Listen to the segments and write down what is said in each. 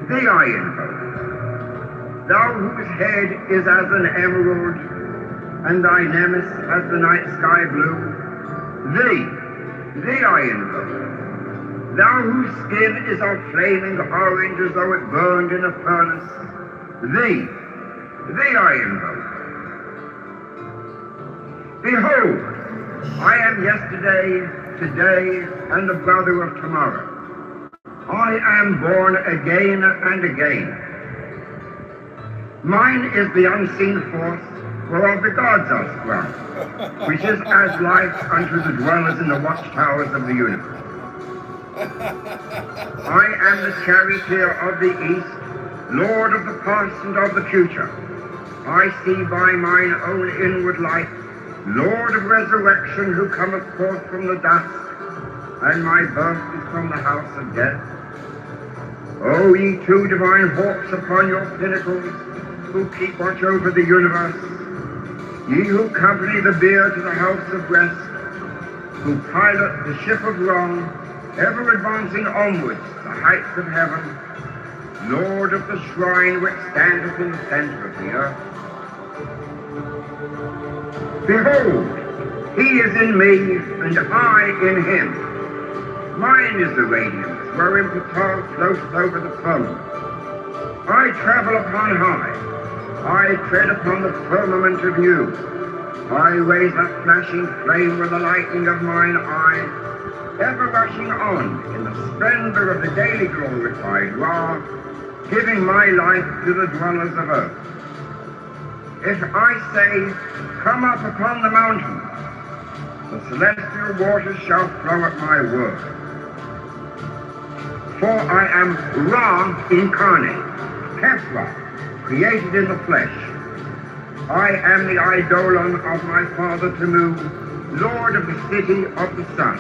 Thee I invoke, thou whose head is as an emerald, and thy nemes as the night sky blue. Thee I invoke, thou whose skin is of flaming orange as though it burned in a furnace. Thee I invoke. Behold, I am yesterday, today, and the brother of tomorrow. I am born again and again. Mine is the unseen force whereof the gods are sprung, which is as life unto the dwellers in the watchtowers of the universe. I am the charioteer of the east, lord of the past and of the future. I see by mine own inward light, Lord of resurrection, who cometh forth from the dust, and my birth is from the house of death. O ye two divine hawks upon your pinnacles, who keep watch over the universe, ye who accompany the bier to the house of rest, who pilot the ship of wrong, ever advancing onwards the heights of heaven, Lord of the shrine which standeth in the center of the earth. Behold, he is in me, and I in him. Mine is the radiance, wherein Ptah floats over the firmament. I travel upon high. I tread upon the firmament of you. I raise a flashing flame with the lightning of mine eye, ever rushing on in the splendor of the daily glorified Ra, giving my life to the dwellers of earth. If I say, come up upon the mountain, the celestial waters shall flow at my word. For I am Ra incarnate, Kepra, created in the flesh. I am the eidolon of my father Tamu, lord of the city of the sun.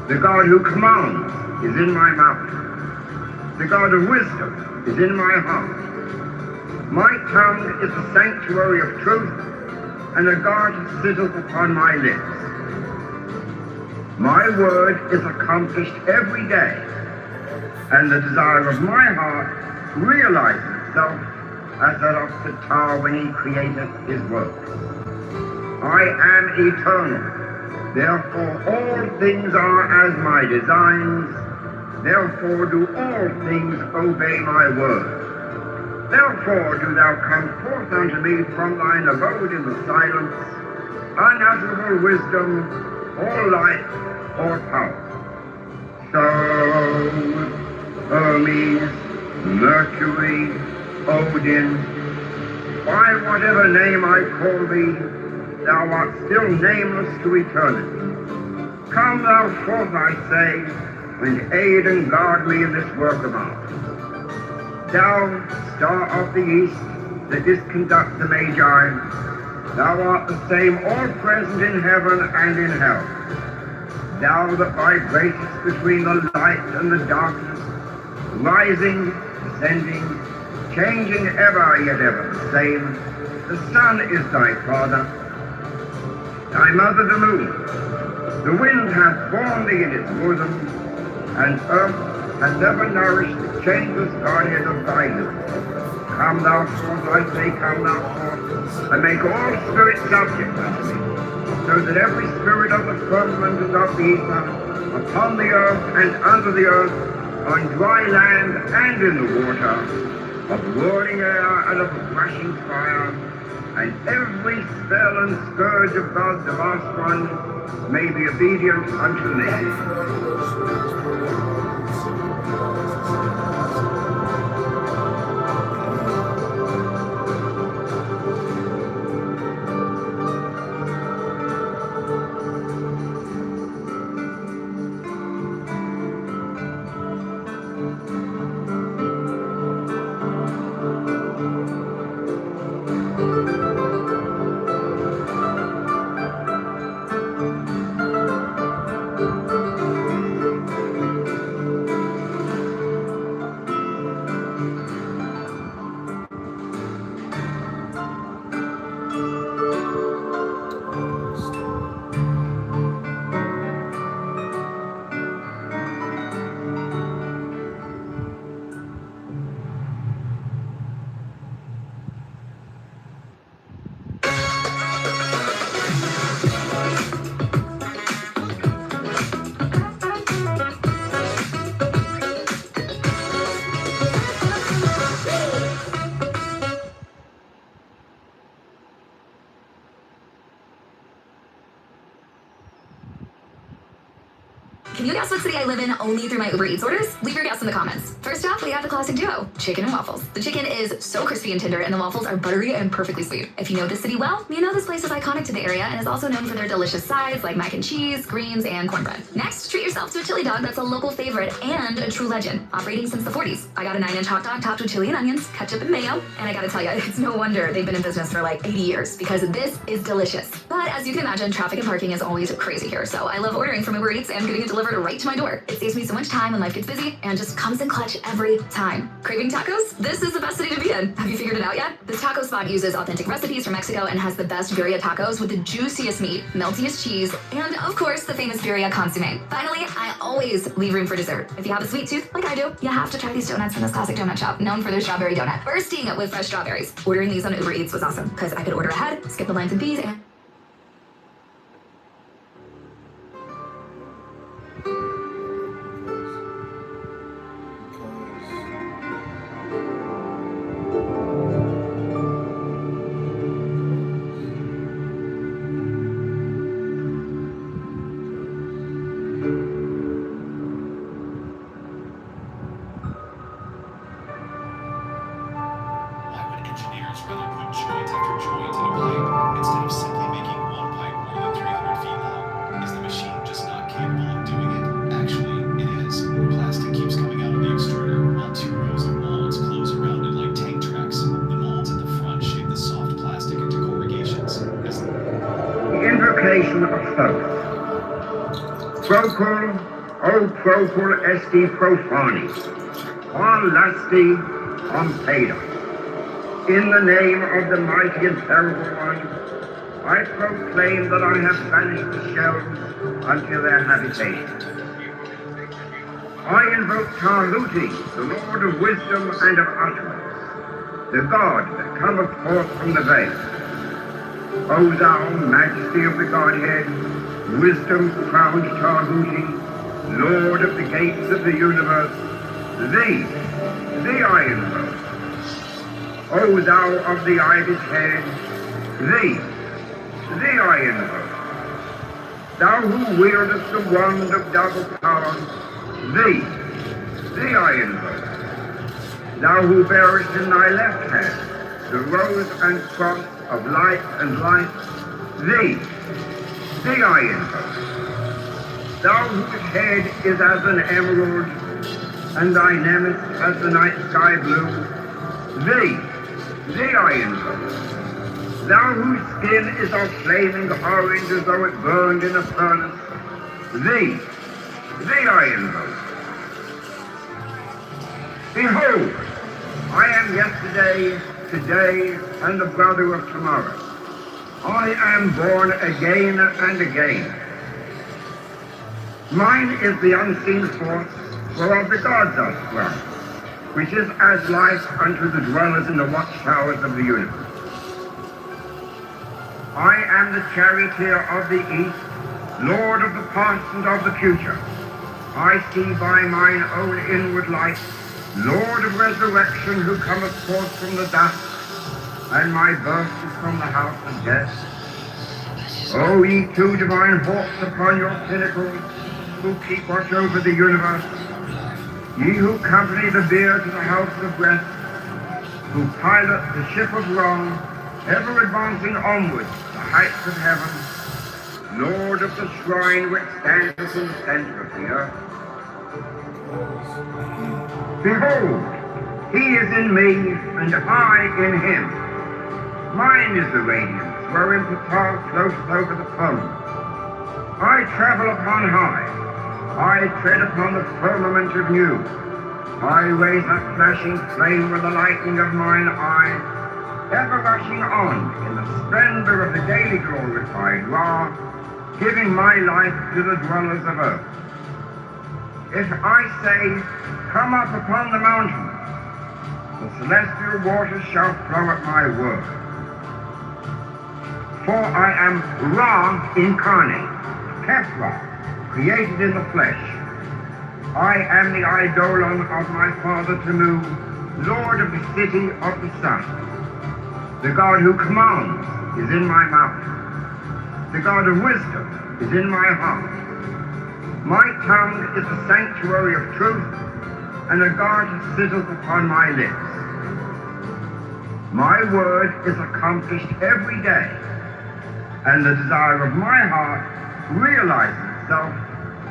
The God who commands is in my mouth. The God of wisdom is in my heart. My tongue is the sanctuary of truth, and a guard sitteth upon my lips. My word is accomplished every day, and the desire of my heart realizes itself as that of Ptah when he created his works. I am eternal, therefore all things are as my designs, therefore do all things obey my word. Therefore do thou come forth unto me from thine abode in the silence, unutterable wisdom, or light, or power. So, Hermes, Mercury, Odin, by whatever name I call thee, thou art still nameless to eternity. Come thou forth, I say, and aid and guard me in this work of art. Thou, star of the east, that didst conduct the Magi, thou art the same all present in heaven and in hell. Thou that vibratest between the light and the darkness, rising, descending, changing ever, yet ever the same. The sun is thy father, thy mother the moon. The wind hath borne thee in its bosom, and earth hath ever nourished the changeless Godhead of thy youth. Come thou forth, I say, come thou forth, and make all spirits subject unto me, so that every spirit of the firmament and of the ether, upon the earth and under the earth, on dry land and in the water, of whirling air and of rushing fire, and every spell and scourge of God the last one may be obedient unto me. guess what city I live in only through my Uber Eats orders? Leave your guess in the comments. First up, we have the classic duo, chicken and waffles. The chicken is so crispy and tender, and the waffles are buttery and perfectly sweet. If you know this city well, you know this place is iconic to the area and is also known for their delicious sides like mac and cheese, greens, and cornbread. Next, treat yourself to a chili dog that's a local favorite and a true legend, operating since the 40s. I got a 9-inch hot dog topped with chili and onions, ketchup and mayo, and I gotta tell you, it's no wonder they've been in business for like 80 years because this is delicious. But as you can imagine, traffic and parking is always crazy here, so I love ordering from Uber Eats and getting it delivered right to my door. It saves me so much time when life gets busy and just comes in clutch every time. Craving tacos? This is the best city to be in. Have you figured it out yet? This taco spot uses authentic recipes from Mexico and has the best birria tacos with the juiciest meat, meltiest cheese, and of course the famous birria consomme. Finally, I always leave room for dessert. If you have a sweet tooth like I do, you have to try these donuts from this classic donut shop, known for their strawberry donut, bursting with fresh strawberries. Ordering these on Uber Eats was awesome because I could order ahead, skip the lines and fees, and Procul, o procul esti profani, quam lasti ompedo. In the name of the mighty and terrible one, I proclaim that I have banished the shells unto their habitation. I invoke Taluti, the Lord of wisdom and of utterance, the God that cometh forth from the veil. O thou majesty of the Godhead, wisdom crowned Tahuti, Lord of the gates of the universe, thee I invoke. O thou of the ivied head, thee I invoke. Thou who wieldest the wand of double power, thee I invoke. Thou who bearest in thy left hand the rose and cross of light and light, thee I invoke. Thou whose head is as an emerald, and thy nemes as the night sky blue, thee I invoke. Thou whose skin is of flaming orange as though it burned in a furnace, thee I invoke. Behold, I am yesterday, today, and the brother of tomorrow. I am born again and again. Mine is the unseen force whereof the gods are sprung, which is as life unto the dwellers in the watchtowers of the universe. I am the charioteer of the east, Lord of the past and of the future. I see by mine own inward light, Lord of resurrection, who cometh forth from the dust, and my birth is from the house of death. O ye two divine hawks upon your pinnacles, who keep watch over the universe, ye who company the bier to the house of rest, who pilot the ship of wrong, ever advancing onwards to the heights of heaven, Lord of the shrine which standeth in the center of the earth. Behold, he is in me, and I in him. Mine is the radiance, wherein Ptah floateth over the foam. I travel upon high. I tread upon the firmament of new. I raise a flashing flame with the lightning of mine eye, ever rushing on in the splendor of the daily glorified Ra, giving my life to the dwellers of earth. If I say, come up upon the mountain, the celestial waters shall flow at my word. For I am Ra incarnate, Kepra, created in the flesh. I am the eidolon of my father Tamu, Lord of the city of the sun. The God who commands is in my mouth. The God of wisdom is in my heart. My tongue is the sanctuary of truth, and a guard sitteth upon my lips. My word is accomplished every day, and the desire of my heart realizes itself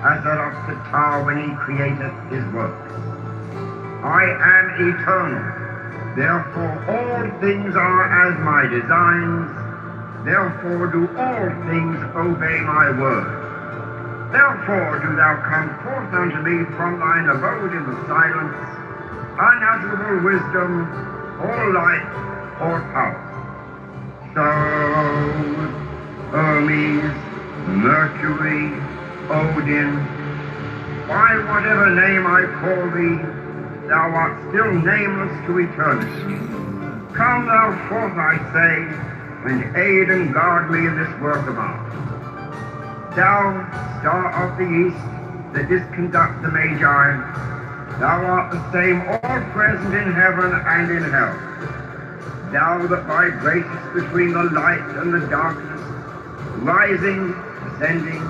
as that of the tower when he created his works. I am eternal, therefore all things are as my designs, therefore do all things obey my word. Therefore do thou come forth unto me from thine abode in the silence, unutterable wisdom, or light, or power. So, Hermes, Mercury, Odin, by whatever name I call thee, thou art still nameless to eternity. Come thou forth, I say, and aid and guard me in this work of art. Thou, star of the east, that didst conduct the Magi, thou art the same all present in heaven and in hell. Thou that vibratest between the light and the darkness, rising, descending,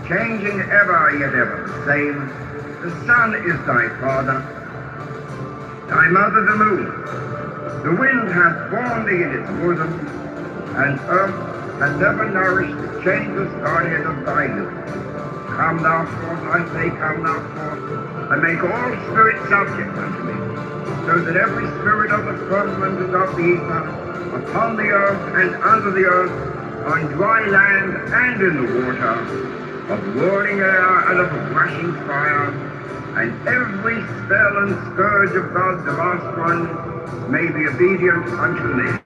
changing ever, yet ever the same. The sun is thy father, thy mother the moon. The wind hath borne thee in its bosom, and earth hath never nourished the changeless guardian of thy youth. Come thou forth, I say, come thou forth, and make all spirits subject unto me, so that every spirit of the firmament and of the ether, upon the earth and under the earth, on dry land and in the water, of whirling air and of rushing fire, and every spell and scourge of God the vast one may be obedient unto me.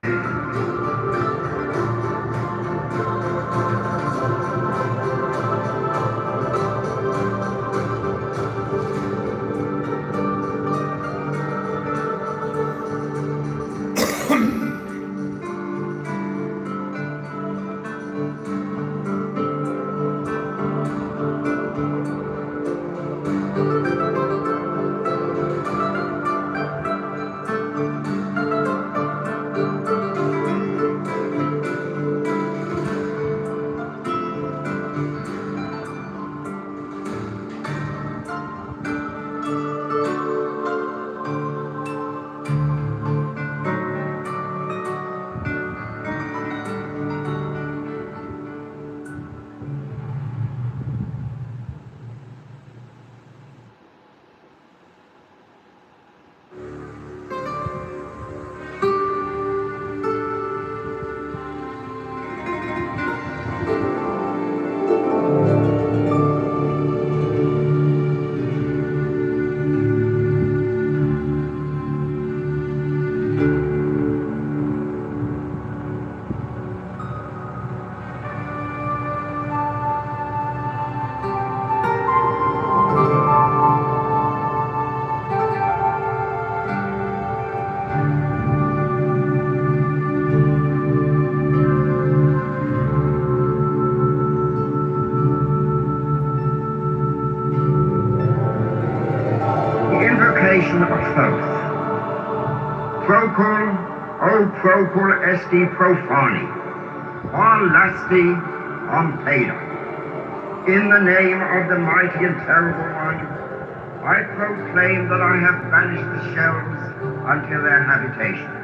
Procul, o procul esti profani, on lasti, on peda. In the name of the mighty and terrible one, I proclaim that I have banished the shells unto their habitations.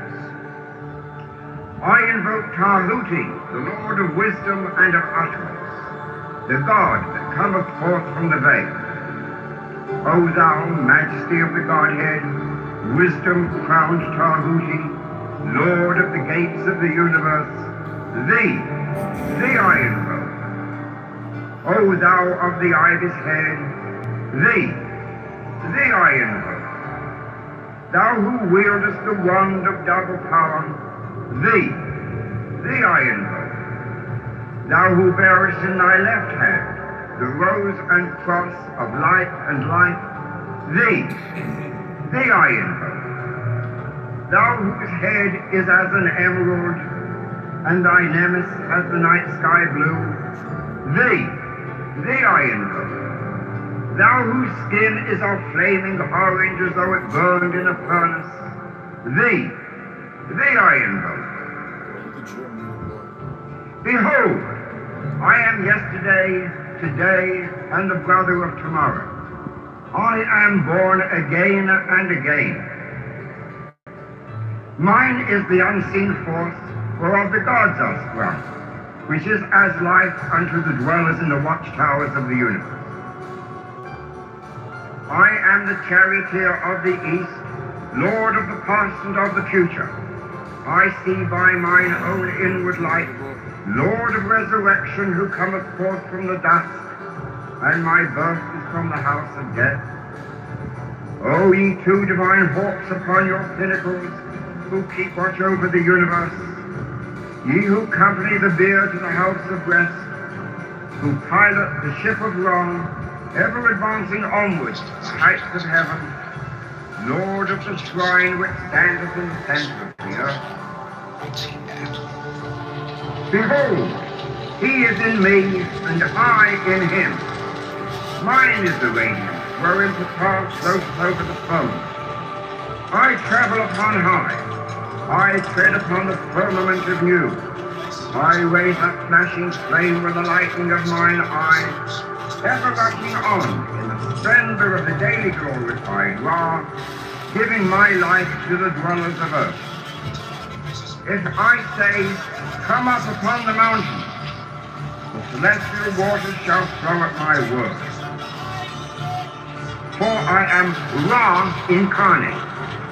I invoke Tahuti, the Lord of wisdom and of utterance, the God that cometh forth from the veil. O thou majesty of the Godhead, wisdom-crowned Tahuti, Lord of the gates of the universe, thee I invoke. O thou of the ibis head, thee I invoke. Thou who wieldest the wand of double power, thee I invoke. Thou who bearest in thy left hand the rose and cross of light and life, thee I invoke. Thou whose head is as an emerald, and thy nemes as the night sky blue, thee I invoke. Thou whose skin is of flaming orange as though it burned in a furnace, thee I invoke. Behold, I am yesterday, today and the brother of tomorrow. I am born again and again. Mine is the unseen force whereof the gods are sprung, which is as life unto the dwellers in the watchtowers of the universe. I am the charioteer of the east, lord of the past and of the future. I see by mine own inward light, Lord of resurrection, who cometh forth from the dust, and my birth is from the house of death. O ye two divine hawks upon your pinnacles, who keep watch over the universe, ye who company the bier to the house of rest, who pilot the ship of wrong, ever advancing onwards to the heights of heaven, Lord of the shrine which standeth in the centre of the earth. Behold, he is in me, and I in him. Mine is the radiance, wherein the path floats over the foam. I travel upon high. I tread upon the firmament of new. I raise up flashing flame with the lightning of mine eyes, ever rushing on in the splendor of the daily glorified Ra, giving my life to the dwellers of earth. If I say, come up upon the mountain, the celestial waters shall flow at my word. For I am Ra incarnate,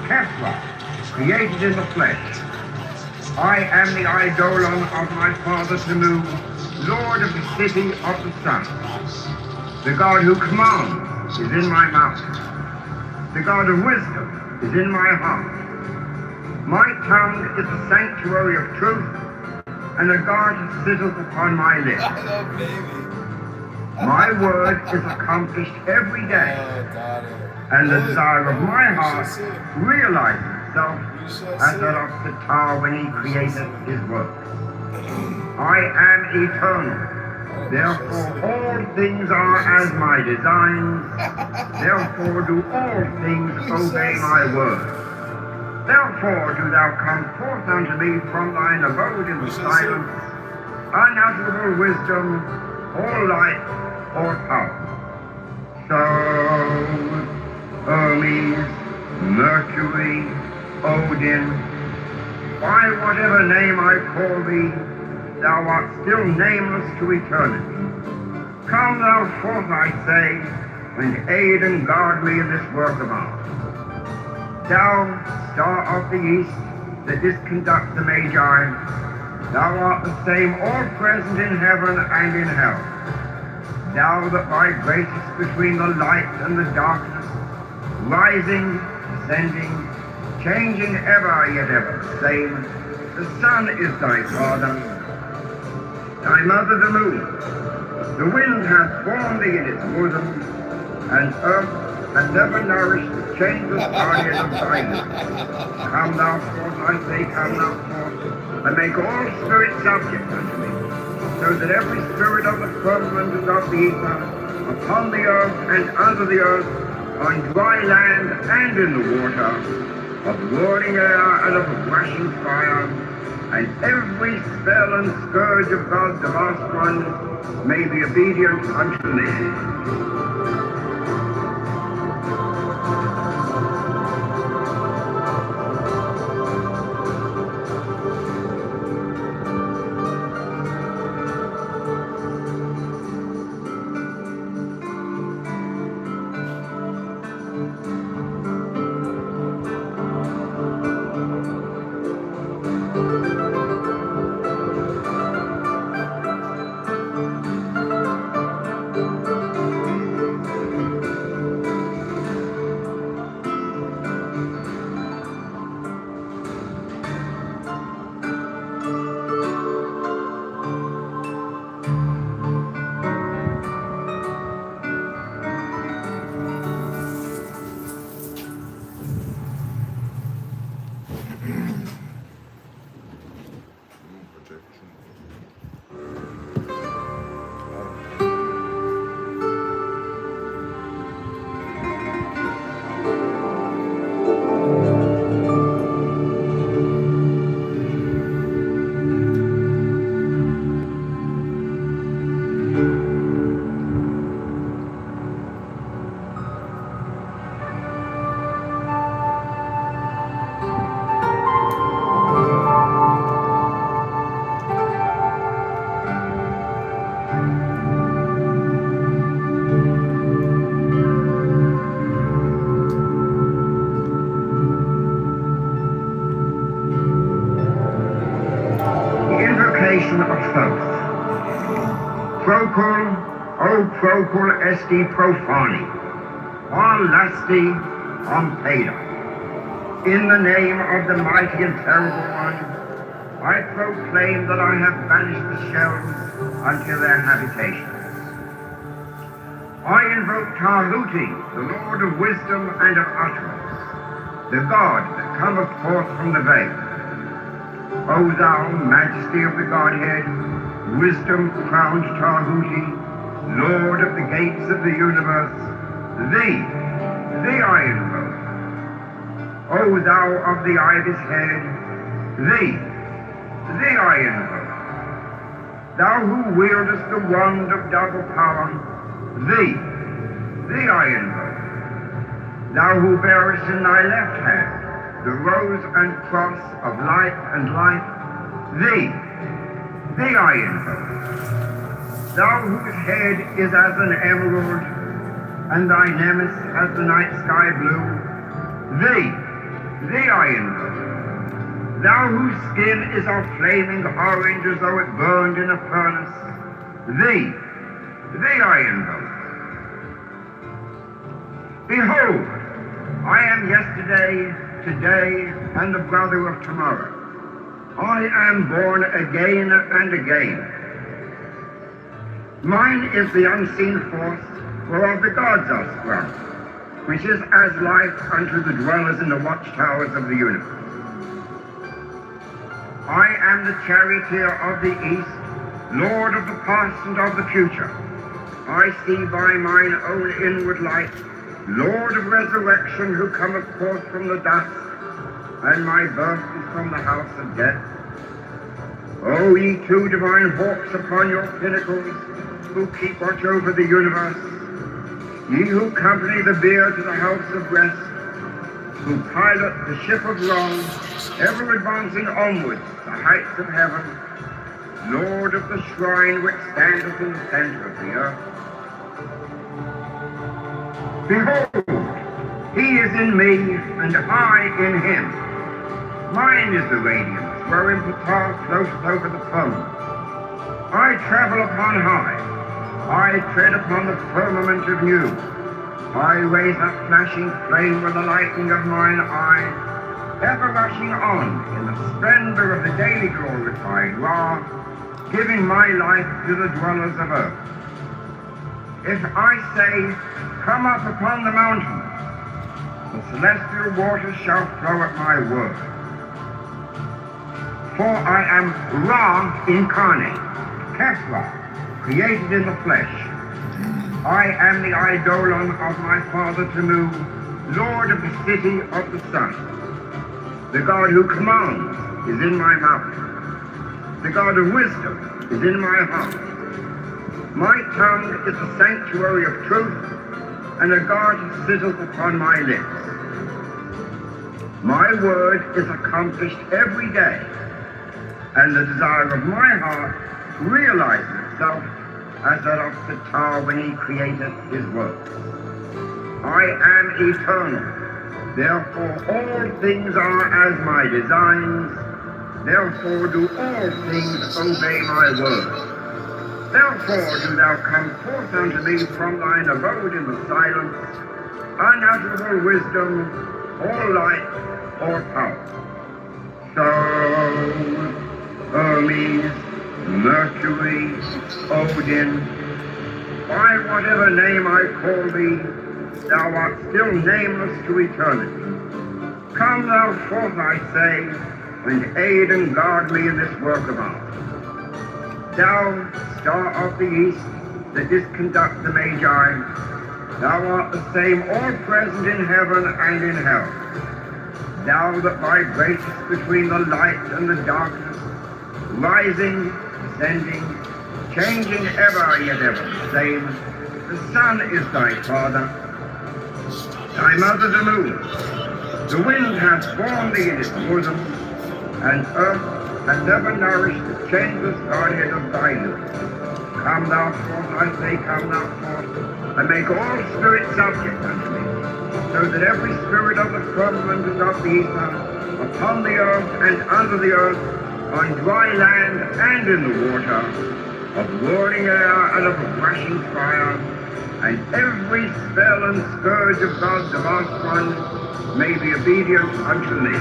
Kepler, created in the flesh. I am the eidolon of my father Tamu, lord of the city of the sun. The God who commands is in my mouth. The God of wisdom is in my heart. My tongue is the sanctuary of truth, and a guard sitteth upon my lips. My word is accomplished every day, and the desire of my heart realizes itself as that of the tower when he created his work. I am eternal, therefore all things are as my designs, therefore do all things obey my word. Therefore do thou come forth unto me from thine abode in the silence, unutterable wisdom, all light, all power. So, Hermes, Mercury, Odin, by whatever name I call thee, thou art still nameless to eternity. Come thou forth, I say, and aid and guard me in this work of art. Thou, star of the east, that didst conduct the Magi, thou art the same all present in heaven and in hell. Thou that vibratest between the light and the darkness, rising, descending, changing ever yet ever the same. The sun is thy father, thy mother the moon. The wind hath formed thee in its bosom, and earth hath ever nourished the changeless guardian of thy youth. Come thou forth, I say, come thou forth, and make all spirits subject unto me, so that every spirit of the firmament and of the ether, upon the earth and under the earth, on dry land and in the water, of whirling air and of rushing fire, and every spell and scourge of God the vast one may be obedient unto me. invocation of Thoth. Procul, o procul esti profani, lasti ompeda. In the name of the mighty and terrible one, I proclaim that I have banished the shells unto their habitations. I invoke Tahuti, the Lord of wisdom and of utterance, the God that cometh forth from the veil. O thou majesty of the Godhead, wisdom-crowned Tahuti, Lord of the gates of the universe, thee I invoke. O thou of the ibis head, thee I invoke. Thou who wieldest the wand of double power, thee I invoke. Thou who bearest in thy left hand the rose and cross of life and life, thee I invoke. Thou whose head is as an emerald, and thy nemes as the night sky blue, thee I invoke. Thou whose skin is of flaming orange as though it burned in a furnace, thee I invoke. Behold, I am yesterday, today, and the brother of tomorrow. I am born again and again. Mine is the unseen force whereof the gods are sprung, which is as life unto the dwellers in the watchtowers of the universe. I am the charioteer of the east, Lord of the past and of the future. I see by mine own inward light, Lord of resurrection, who cometh forth from the dust, and my birth is from the house of death. O ye two divine hawks upon your pinnacles, who keep watch over the universe, ye who accompany the bier to the house of rest, who pilot the ship of wrong, ever advancing onwards the heights of heaven, Lord of the shrine which standeth in the center of the earth. Behold, he is in me, and I in him. Mine is the radiance, wherein Ptah floateth over the firmament. I travel upon high. I tread upon the firmament of new. I raise up flashing flame with the lightning of mine eye, ever rushing on in the splendor of the daily glorified Ra, giving my life to the dwellers of earth. If I say, come up upon the mountains, the celestial waters shall flow at my word. For I am Ra incarnate, Kepra, created in the flesh. I am the eidolon of my father Tamu, Lord of the city of the sun. The God who commands is in my mouth. The God of wisdom is in my heart. My tongue is the sanctuary of truth, and a God sitteth upon my lips. My word is accomplished every day, and the desire of my heart realizes itself as that of Ptah when he created his works. I am eternal, therefore all things are as my designs, therefore do all things obey my word. Therefore do thou come forth unto me from thine abode in the silence, unutterable wisdom, or light, or power. So, Hermes, Mercury, Odin, by whatever name I call thee, thou art still nameless to eternity. Come thou forth, I say, and aid and guard me in this work of art. Thou, star of the east, that didst conduct the Magi, thou art the same all present in heaven and in hell. Thou that vibratest between the light and the darkness, rising, descending, changing ever yet ever the same. The sun is thy father, thy mother the moon. The wind hath borne thee in its bosom, and earth hath ever nourished the changeless Godhead of thy youth. Come thou forth, I say, come thou forth, and make all spirits subject unto me, so that every spirit of the firmament and of the ether, upon the earth and under the earth, on dry land and in the water, of whirling air and of rushing fire, and every spell and scourge of God the vast one may be obedient unto me.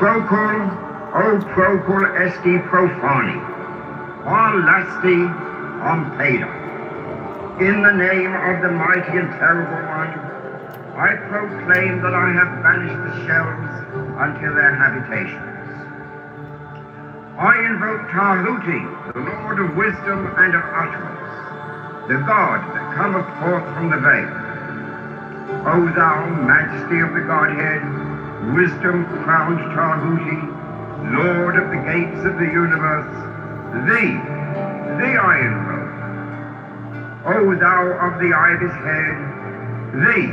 Procul, o procul esti profani, qual lasti ompeda. In the name of the mighty and terrible one, I proclaim that I have banished the shells unto their habitations. I invoke Tahuti, the Lord of wisdom and of utterance, the God that cometh forth from the veil. O thou majesty of the Godhead, wisdom-crowned Tahuti, Lord of the gates of the universe, thee I invoke. O thou of the ibis head, thee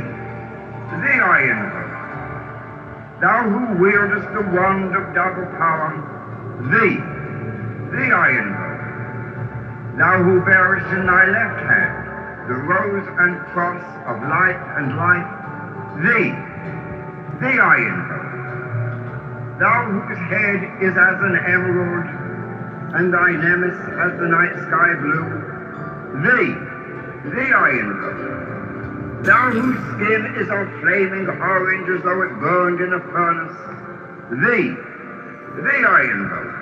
I invoke. Thou who wieldest the wand of double power, thee I invoke. Thou who bearest in thy left hand the rose and cross of light and life, thee I invoke. Thou whose head is as an emerald, and thy nemes as the night sky blue, thee I invoke. Thou whose skin is of flaming orange as though it burned in a furnace, thee I invoke.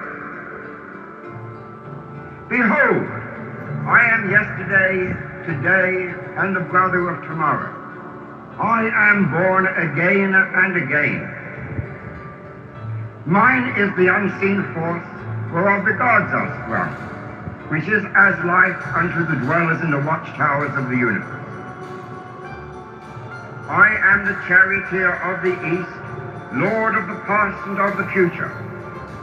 Behold, I am yesterday, today, and the brother of tomorrow. I am born again and again. Mine is the unseen force whereof the gods are sprung, which is as life unto the dwellers in the watchtowers of the universe. I am the charioteer of the east, lord of the past and of the future.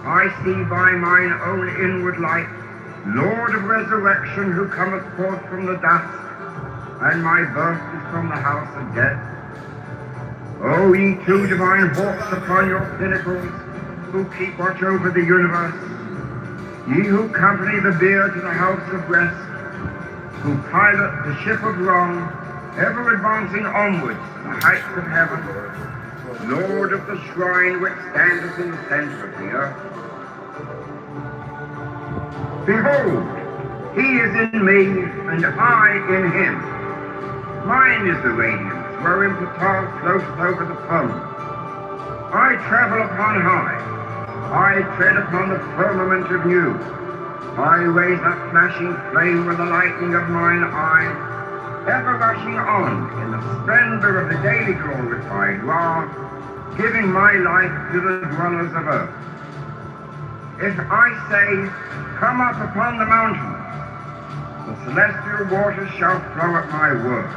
I see by mine own inward light, Lord of resurrection, who cometh forth from the dust, and my birth is from the house of death. O ye two divine hawks upon your pinnacles, who keep watch over the universe, ye who company the bier to the house of rest, who pilot the ship of wrong, ever advancing onwards to the heights of heaven, Lord of the shrine which standeth in the center of the earth. Behold, he is in me, and I in him. Mine is the radiance, wherein Ptah floateth over the firmament. I travel upon high. I tread upon the firmament of new. I raise that flashing flame with the lightning of mine eye, ever rushing on in the splendor of the daily glorified Ra, giving my life to the dwellers of earth. If I say, come up upon the mountains, the celestial waters shall flow at my word.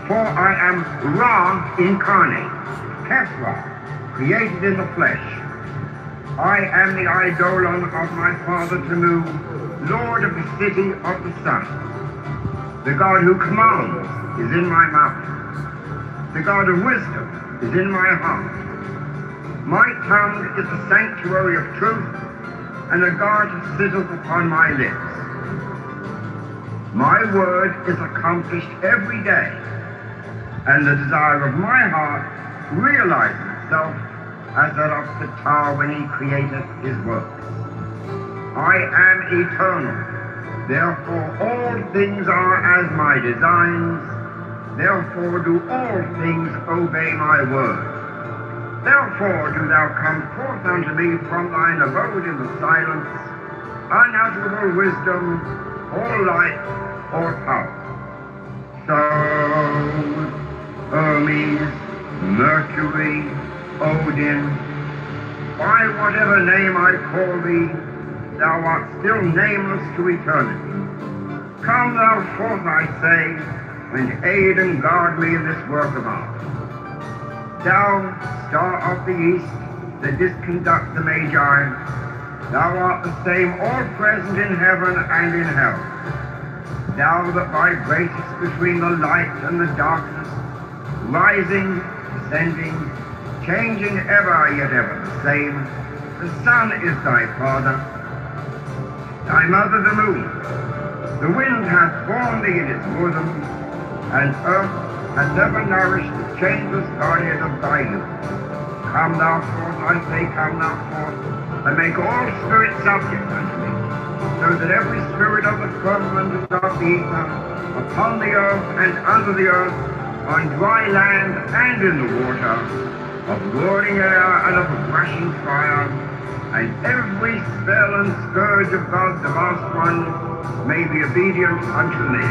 For I am Ra incarnate, Kefra, created in the flesh. I am the eidolon of my father Tamu, Lord of the city of the sun. The God who commands is in my mouth. The God of wisdom is in my heart. My tongue is the sanctuary of truth, and a guard sitteth upon my lips. My word is accomplished every day, and the desire of my heart realizes itself as that of the Ptah when he created his works. I am eternal, therefore all things are as my designs, therefore do all things obey my word. Therefore do thou come forth unto me from thine abode in the silence, unutterable wisdom, or light, or power. So, Hermes, Mercury, Odin, by whatever name I call thee, thou art still nameless to eternity. Come thou forth, I say, and aid and guard me in this work of art. Thou, star of the east, that didst conduct the Magi, thou art the same all-present in heaven and in hell. Thou that vibratest between the light and the darkness, rising, descending, changing ever, yet ever the same. The sun is thy father, thy mother the moon. The wind hath borne thee in its bosom, and earth hath ever nourished the changeless guardian of thy youth. Come thou forth, I say, come thou forth, and make all spirits subject unto me, so that every spirit of the firmament and of the ether, upon the earth and under the earth, on dry land and in the water, of roaring air and of rushing fire, and every spell and scourge of God the vast one may be obedient unto me.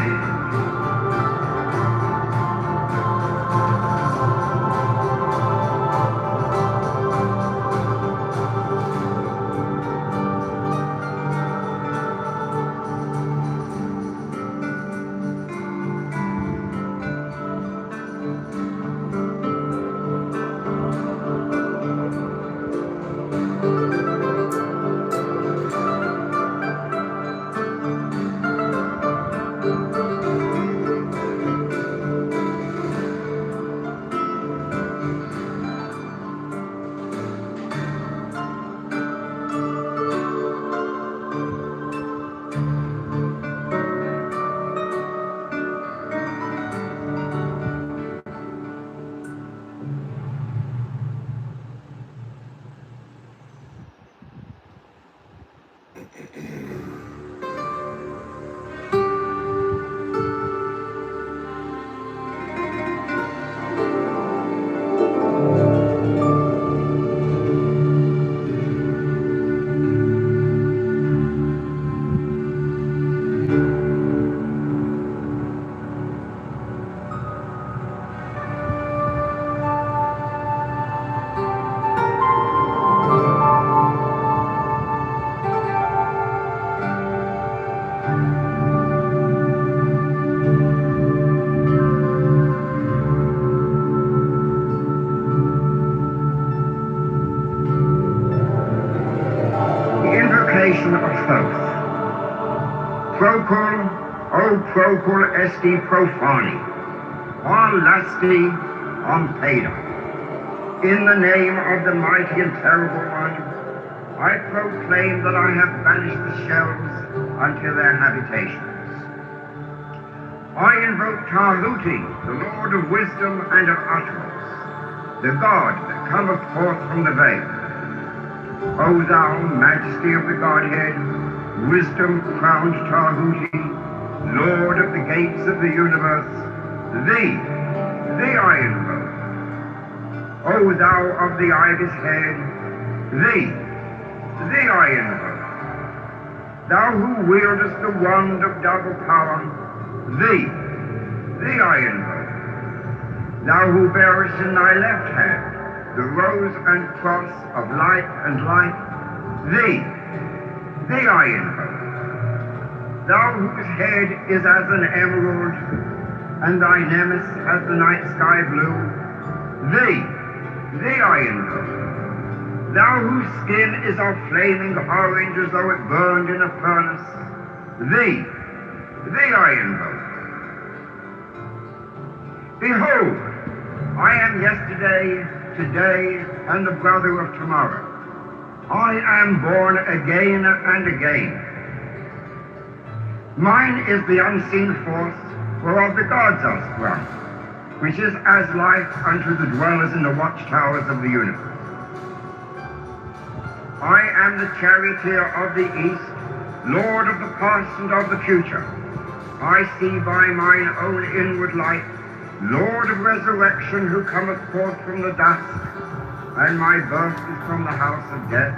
Procul, o procul esti profani, on lasti, on peda. In the name of the mighty and terrible one, I proclaim that I have banished the shells unto their habitations. I invoke Tahuti, the Lord of wisdom and of utterance, the God that cometh forth from the veil. O thou majesty of the Godhead, wisdom-crowned Tahuti, Lord of the gates of the universe, thee I invoke. O thou of the ibis head, thee I invoke. Thou who wieldest the wand of double power, thee I invoke. Thou who bearest in thy left hand the rose and cross of light and light, thee I invoke. Thou whose head is as an emerald, and thy nemes as the night sky blue, thee I invoke. thou whose skin is of flaming orange as though it burned in a furnace, thee I invoke. Behold, I am yesterday, today, and the brother of tomorrow. I am born again and again. Mine is the unseen force whereof the gods are sprung, which is as life unto the dwellers in the watchtowers of the universe. I am the charioteer of the east, lord of the past and of the future. I see by mine own inward light, Lord of resurrection, who cometh forth from the dust, and my birth is from the house of death.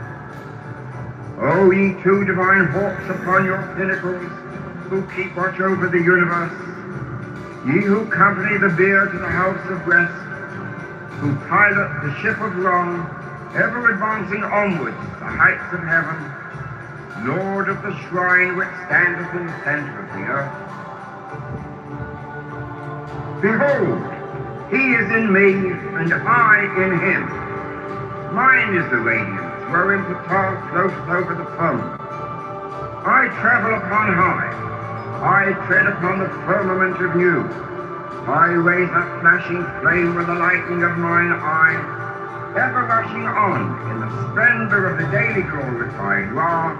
O ye two divine hawks upon your pinnacles, who keep watch over the universe, ye who company the bier to the house of rest, who pilot the ship of wrong, ever advancing onwards the heights of heaven, Lord of the shrine which standeth in the center of the earth. Behold, he is in me, and I in him. Mine is the radiance, wherein Ptah floateth over the firmament. I travel upon high. I tread upon the firmament of new. I raise up flashing flame with the lightning of mine eye, ever rushing on in the splendor of the daily glorified law,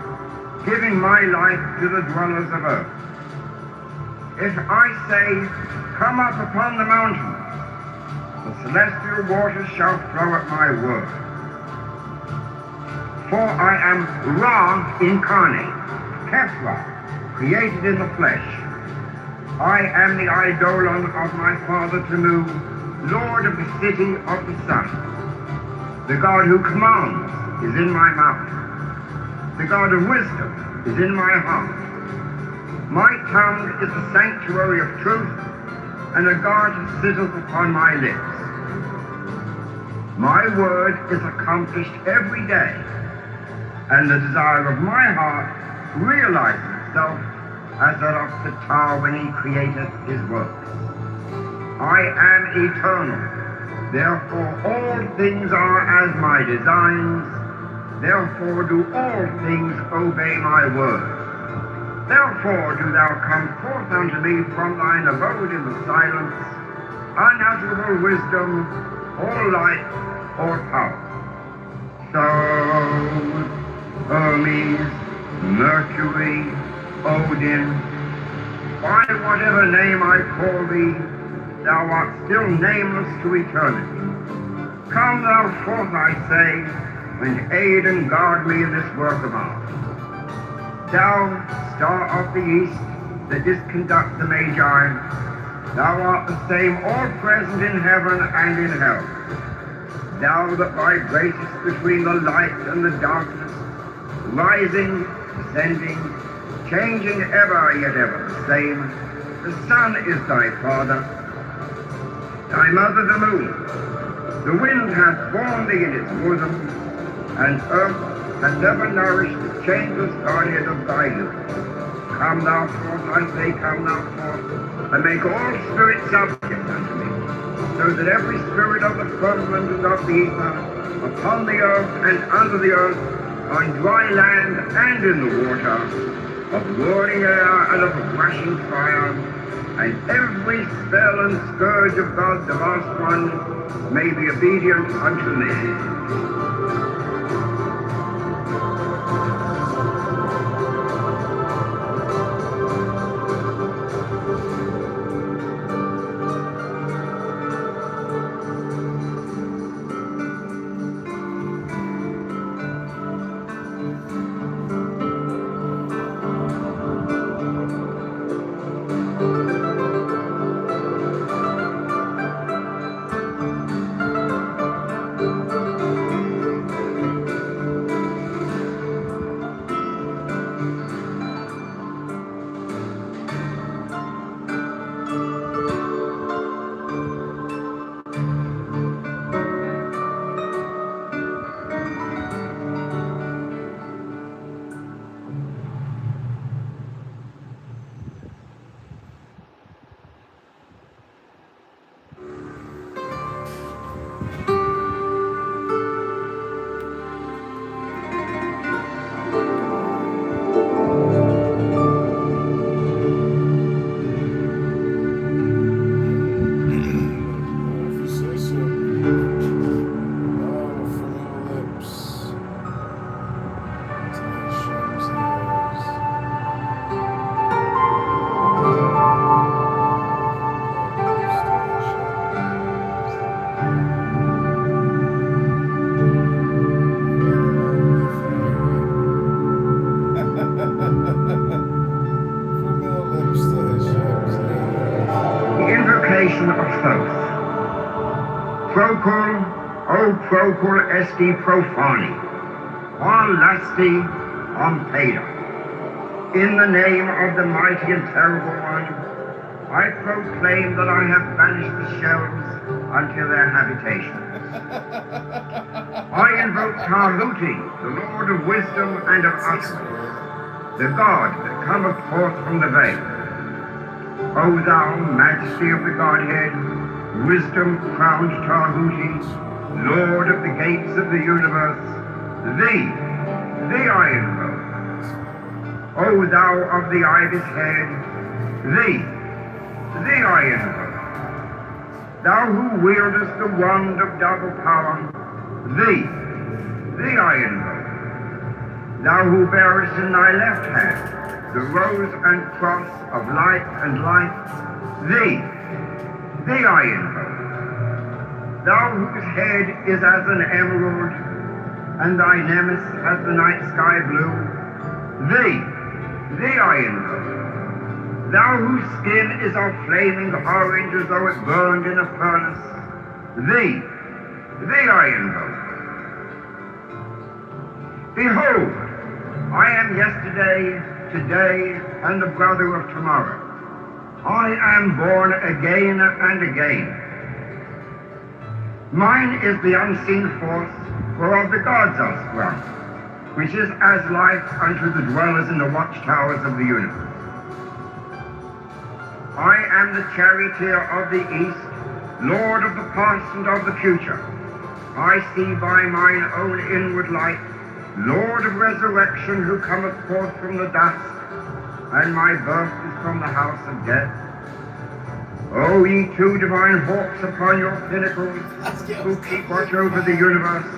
giving my life to the dwellers of earth. If I say, come up upon the mountains, the celestial waters shall flow at my word. For I am Ra incarnate, Kephra, created in the flesh. I am the eidolon of my father Tamu, lord of the city of the sun. The God who commands is in my mouth. The God of wisdom is in my heart. My tongue is the sanctuary of truth, and a guard sitteth upon my lips. My word is accomplished every day, and the desire of my heart realizes itself as that of Ptah when he created his works. I am eternal, therefore all things are as my designs, therefore do all things obey my word. Therefore do thou come forth unto me from thine abode in the silence, unutterable wisdom, or light, or power. So, Hermes, Mercury, Odin, by whatever name I call thee, thou art still nameless to eternity. Come thou forth, I say, and aid and guard me in this work of art. Thou, star of the east, that didst conduct the Magi, thou art the same all present in heaven and in hell. Thou that vibratest between the light and the darkness, rising, descending, changing ever, yet ever the same. The sun is thy father, thy mother the moon. The wind hath borne thee in its bosom, and earth hath ever nourished the changeless Godhead of thy youth. Come thou forth, I say, come thou forth, and make all spirits subject unto me, so that every spirit of the firmament and of the ether, upon the earth and under the earth, on dry land and in the water, of whirling air and of rushing fire, and every spell and scourge of God the Vast One may be obedient unto me. Pathos. Procul, o procul esti profani, on lasti, on peda. In the name of the mighty and terrible one, I proclaim that I have banished the shells unto their habitation. I invoke Tahuti, the Lord of wisdom and of utterance, the God that cometh forth from the veil. O thou majesty of the Godhead, wisdom-crowned Tahuti, Lord of the gates of the universe, thee I invoke. O thou of the ibis head, thee I invoke. Thou who wieldest the wand of double power, thee I invoke. Thou who bearest in thy left hand the rose and cross of light and life, thee I invoke. Thou whose head is as an emerald, and thy nemesis as the night sky blue, thee I invoke. Thou whose skin is of flaming orange as though it burned in a furnace, thee I invoke. Behold, I am yesterday, today, and the brother of tomorrow. I am born again and again. Mine is the unseen force whereof the gods are sprung, which is as life unto the dwellers in the watchtowers of the universe. I am the charioteer of the east, lord of the past and of the future. I see by mine own inward light, Lord of resurrection, who cometh forth from the dust, and my birth is from the house of death. O ye two divine hawks upon your pinnacles, who keep watch over the universe,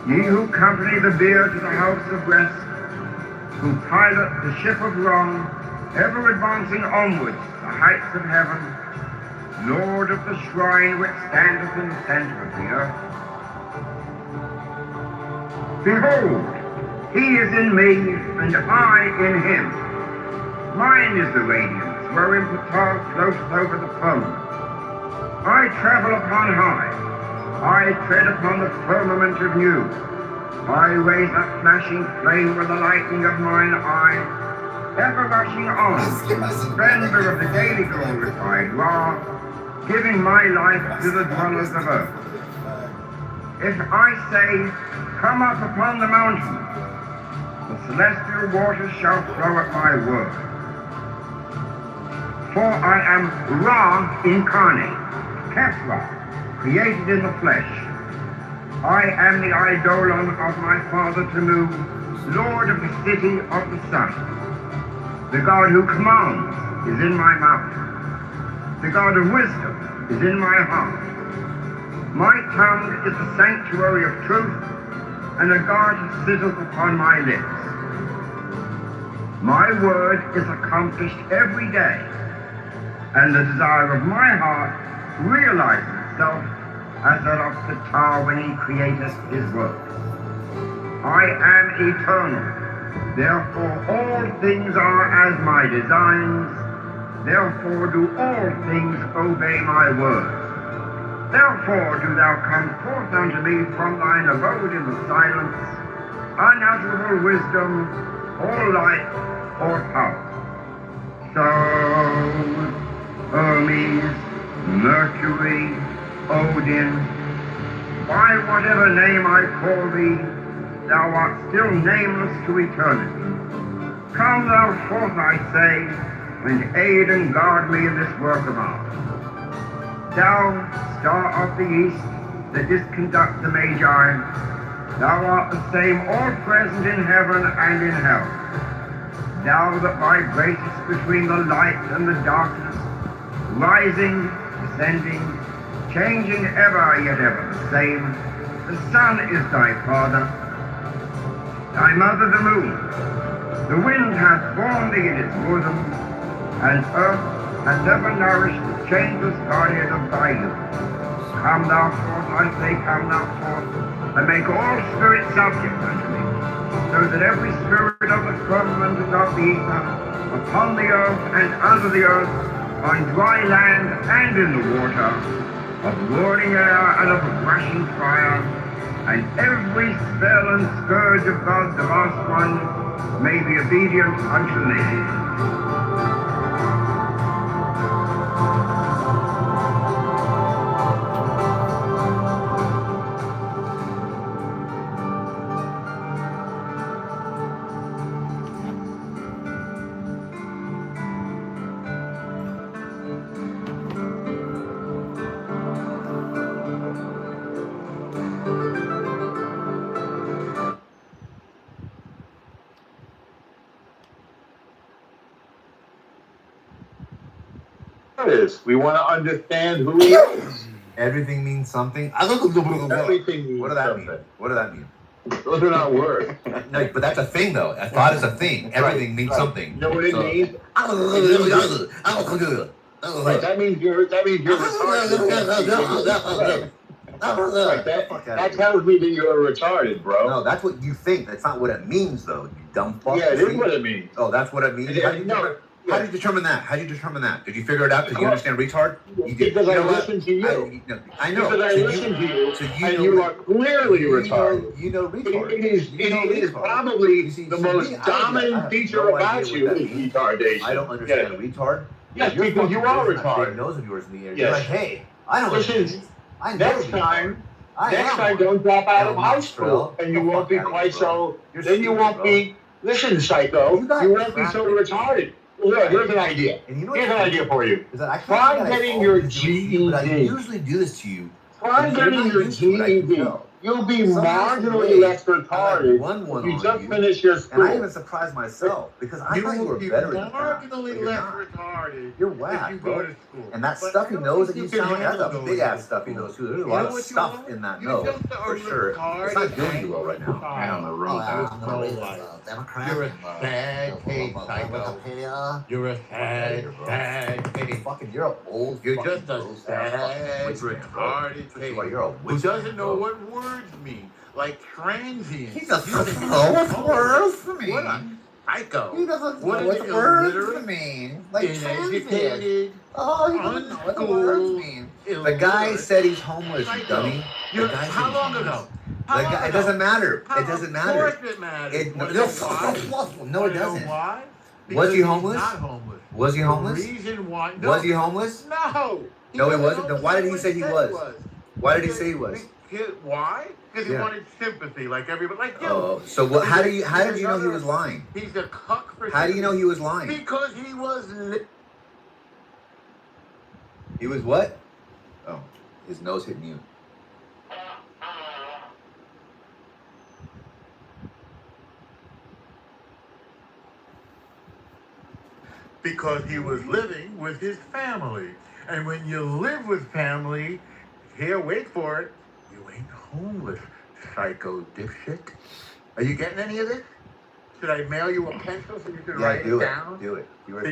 ye who company the bier to the house of rest, who pilot the ship of wrong, ever advancing onwards the heights of heaven, Lord of the shrine which standeth in the center of the earth. Behold, he is in me, and I in him. Mine is the radiance, wherein Ptah floats over the firmament. I travel upon high. I tread upon the firmament of new. I raise that flashing flame with the lightning of mine eye, ever rushing on, splendour of the daily glorified Ra, giving my life to the dwellers of earth. If I say, come up upon the mountain, the celestial waters shall flow at my word. For I am Ra incarnate, Kepra, created in the flesh. I am the eidolon of my father Tamu, Lord of the city of the sun. The God who commands is in my mouth. The God of wisdom is in my heart. My tongue is the sanctuary of truth, and a guard sitteth upon my lips. My word is accomplished every day, and the desire of my heart realizes itself as that of Ptah when he createth his work. I am eternal, therefore all things are as my designs, therefore do all things obey my word. Therefore do thou come forth unto me from thine abode in the silence, unutterable wisdom, or light, or power. So, Hermes, Mercury, Odin, by whatever name I call thee, thou art still nameless to eternity. Come thou forth, I say, and aid and guard me in this work of art. Thou, star of the east, that didst conduct the Magi, thou art the same all present in heaven and in hell. Thou that vibratest between the light and the darkness, rising, descending, changing ever yet ever the same. The sun is thy father, thy mother the moon. The wind hath borne thee in its bosom, and earth hath ever nourished the changeless Godhead of thy youth. Come thou forth, I say, come thou forth, and make all spirits subject unto me, so that every spirit of the firmament and of the ether, upon the earth and under the earth, on dry land and in the water, of roaring air and of rushing fire, and every spell and scourge of God the Last One may be obedient unto me. We want to understand who he is. Everything means something. Everything means What does that something. mean? What does that mean? Those are not words. No, but that's a thing, though. A thought is a thing. Everything means something. You know what it means? Right. That means you're retarded. That tells me that you're retarded, bro. No, that's what you think. That's not what it means, though. You dumb fuck. Yeah, it is what it means. Oh, that's what it means. How do you determine that? How do you determine that? Did you figure it out? Because you understand retard? You did. Because I listen to you. I know. Because I listen to you, and you are clearly retarded. You know retard. It is probably the most dominant feature about you is retardation. I don't understand retard. Yes, because you are retarded. Big nose of yours in the air. You're like, hey, I don't listen. Next time, don't drop out of high school, and you won't be quite so. Then you won't be. Listen, psycho, you won't be so retarded. Look, here's an idea. Here's an idea for you. Try getting your GED. I usually do this to you. Try getting your GED. You'll be marginally less retarded if you just finish your school. And I even surprised myself because I thought you were better than that. Marginally less retarded. You're whack, if you go to school. And that stuffy nose that you sound like, that's a big ass stuffy nose too. There's a lot of stuff in that nose, for sure. It's not doing you well right now. I don't know. Democrat. You're a sad case, psycho. You're a sad case. Fucking, you're an old. You're just a sad, retarded case. Who doesn't know what words mean, like transient. He doesn't know what words mean. What a psycho. He doesn't know what what words mean. Like uneducated. Oh, he doesn't know what the words mean. The guy said he's homeless, you dummy. How long ago? It doesn't matter. It doesn't matter. Of course it matters. No, it doesn't. Why? Was he homeless? Not homeless. Was he homeless? The reason why? No. Was he homeless? No. No, he wasn't. Then why did he say he was? Why did he say he was? Why? Because he wanted sympathy, like everybody, like you. Oh, so what? How did you know he was lying? He's a cuck for. How do you know he was lying? Because he was. He was what? Oh, his nose hit mute. Because he was living with his family. And when you live with family, here, wait for it, you ain't homeless, psycho dipshit. Are you getting any of this? Should I mail you a pencil so you can write it down? Do it. You were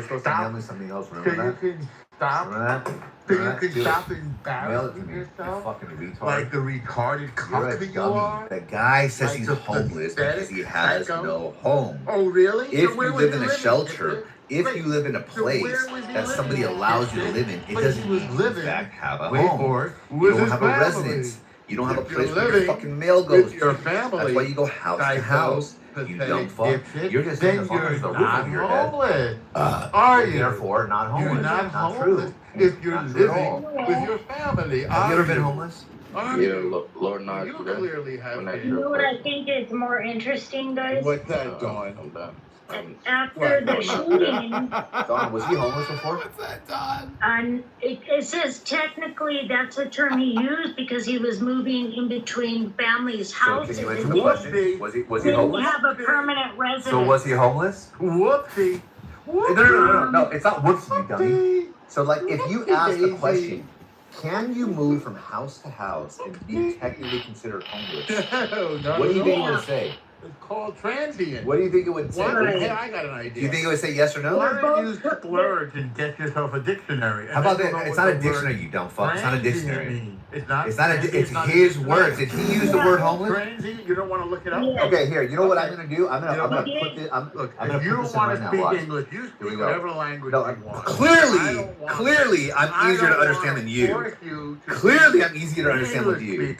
supposed to mail me something else, remember that? So you can stop. Remember that? So you can stop embarrassing yourself. You fucking retard. Like the retarded cuck that you are. The guy says he's homeless because he has no home. Oh, really? If you live in a shelter, if you live in a place that somebody allows you to live in, it doesn't mean you in fact have a home. You don't have a residence. You don't have a place where your fucking mail goes. Your family. That's why you go house to house. You dumb fuck. You're just in the roof of your head. Are you? Therefore, not homeless. You're not homeless if you're living with your family. Have you ever been homeless? Yeah, Lord knows. You clearly have been. You know what I think is more interesting, guys? What's that, Dawn? I'm done. After the shooting, Don, was he homeless before? What's that, Dawn? and it says technically that's the term he used because he was moving in between families' So houses. can you answer and the question? Was he didn't homeless? have a permanent residence. So was he homeless? Whoopsie. No. It's not whoopsie, you dummy. So like, if you ask the question, can you move from house to house and be technically considered homeless? No, What are you going to say? It's called transient. What do you think it would say? What? Hey, I got an idea. Do you think it would say yes or no? Why don't you splurge and get yourself a dictionary? How about that? It's not a dictionary, you dumb fuck. It's not a dictionary. It's not. It's his words. Did he use the word homeless? Transient? You don't want to look it up? Yeah. Okay, here. You know what I'm gonna do? I'm gonna put this. Look, I'm gonna if you put don't this in want right to now. speak Watch. English, you Here we speak go. whatever language No, you want. clearly, I'm easier to understand than you. Clearly, I'm easier to understand with you.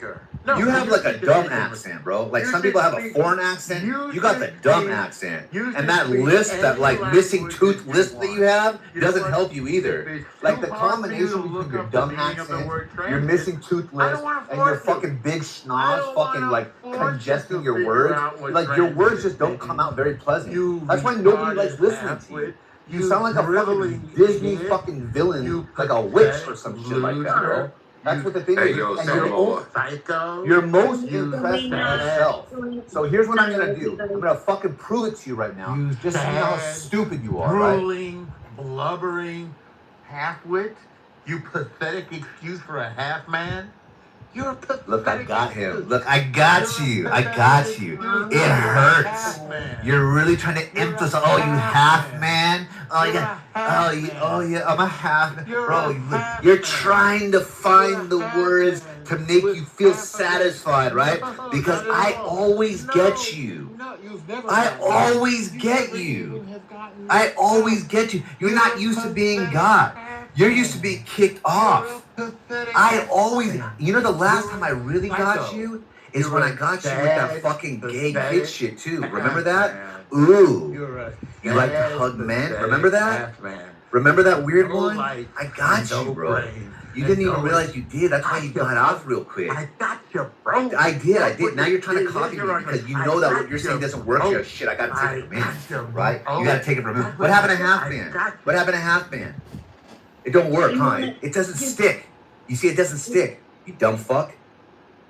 No, You have like a dumb accent, bro. Like some people have a foreign accent. You got the dumb accent. And that list, that like missing tooth list that you have, doesn't help you either. Like the combination between your dumb accent, your missing tooth list, and your fucking big schnoz fucking like congesting your words. Like your words just don't come out very pleasant. That's why nobody likes listening to you. You sound like a fucking Disney fucking villain, like a witch or some shit like that, bro. That's what the thing Hey, is. yo, And psycho. you're most impressed with yourself. So here's what I'm gonna do. I'm gonna fucking prove it to you right now. Just see how stupid you are, right? Drooling, blubbering, half-wit. You pathetic excuse for a half man. You're a pathetic. Look, I got him. Look, I got you. I got you. It hurts. You're really trying to emphasize. Oh, you half man. Oh yeah. Oh yeah. I'm a half man. Bro, you're trying to find the words to make you feel satisfied, right? Because I always get you. I always get you. I always get you. You're not used to being God. You're used to being kicked off. I always, you know, the last time I really got you is when I got you with that fucking gay kid shit too. Remember that? Ooh. You like to hug men? Remember that? Remember that weird one? I got you, bro. You didn't even realize you did. That's why you got off real quick. I got you, bro. I did. Now you're trying to copy me because you know that what you're saying doesn't work. You're like, shit, I gotta take it from him. Right? You gotta take it from him. What happened to half man? What happened to half man? It don't work, huh? It doesn't stick. You see, it doesn't stick. You dumb fuck.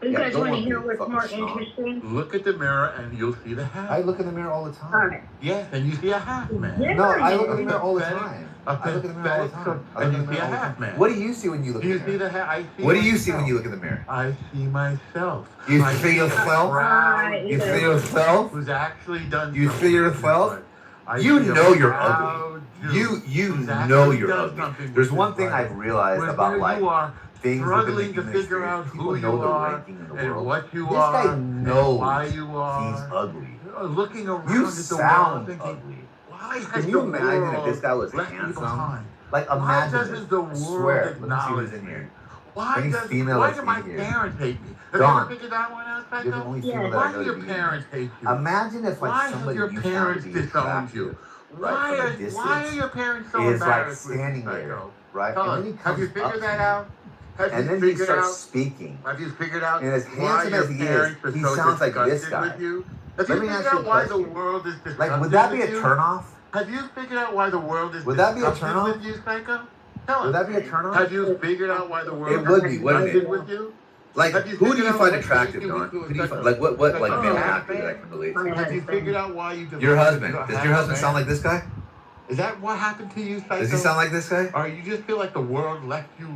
You guys don't want to want hear me to what's fucking more snort. interesting? Look at the mirror and you'll see the half. I look in the mirror all the time. All right. Yes, and you see a half man. Yeah. No, I look in the mirror all the time. I look in the mirror all the time. I look And in you the see a mirror all the half time. man. What do you see when you look Do in you the see mirror? the half? I see What do you see myself. when you look in the mirror? I see myself. You I see yourself? Right. You see yourself? Who's actually done You something see yourself? different. I You see a know you're proud ugly. Jew You who's know actually you're done ugly. something There's with one his thing life. I've realized Whereas about here like you are, things struggling within to the figure out industry. who People you know the are ranking in the and world. what you This are guy and knows why you are. he's ugly. Looking around You at the sound world ugly. thinking, why has Can the you imagine if world this guy was left me handsome? behind? Like Why imagine doesn't this. the I world swear. Let me see acknowledge who's in me? here. Why Any does female why that's do in my here. parents hate me? Have Dawn. you ever figured that one out, You're the Psycho? only Yeah. female that Why I know do your to be parents hate you? Imagine if Why like have somebody your you found parents to be disowned you? attractive, right, from a Why are distance, your parents so is like embarrassed with you, standing there, Psycho? right? Tell And us, then he have comes you up figured to that you, out? Have and you then he figured starts out? speaking. Have you figured out And as why handsome your as he is, parents are he so sounds like this disgusted guy. with you? Have Let you me figured ask you a out why the question. world is disgusted Like, would that be with a you? turnoff? Have you figured out why the world is Would that be a disgusted turnoff? with you, Psycho? Tell Would us. that be a turnoff? Have you figured out why the world It would is be, wouldn't it? disgusted with you? Like, Have you who do figured you out find what attractive, makes you Don? into a Who do you psycho? find, like, what like Psycho. male Half actor that I man? can relate to? Have you figured out why you Your husband. developed Does half your a husband man? sound like this guy? Is that what happened to you, Psycho? Does he sound like this guy? Or you just feel like the world left you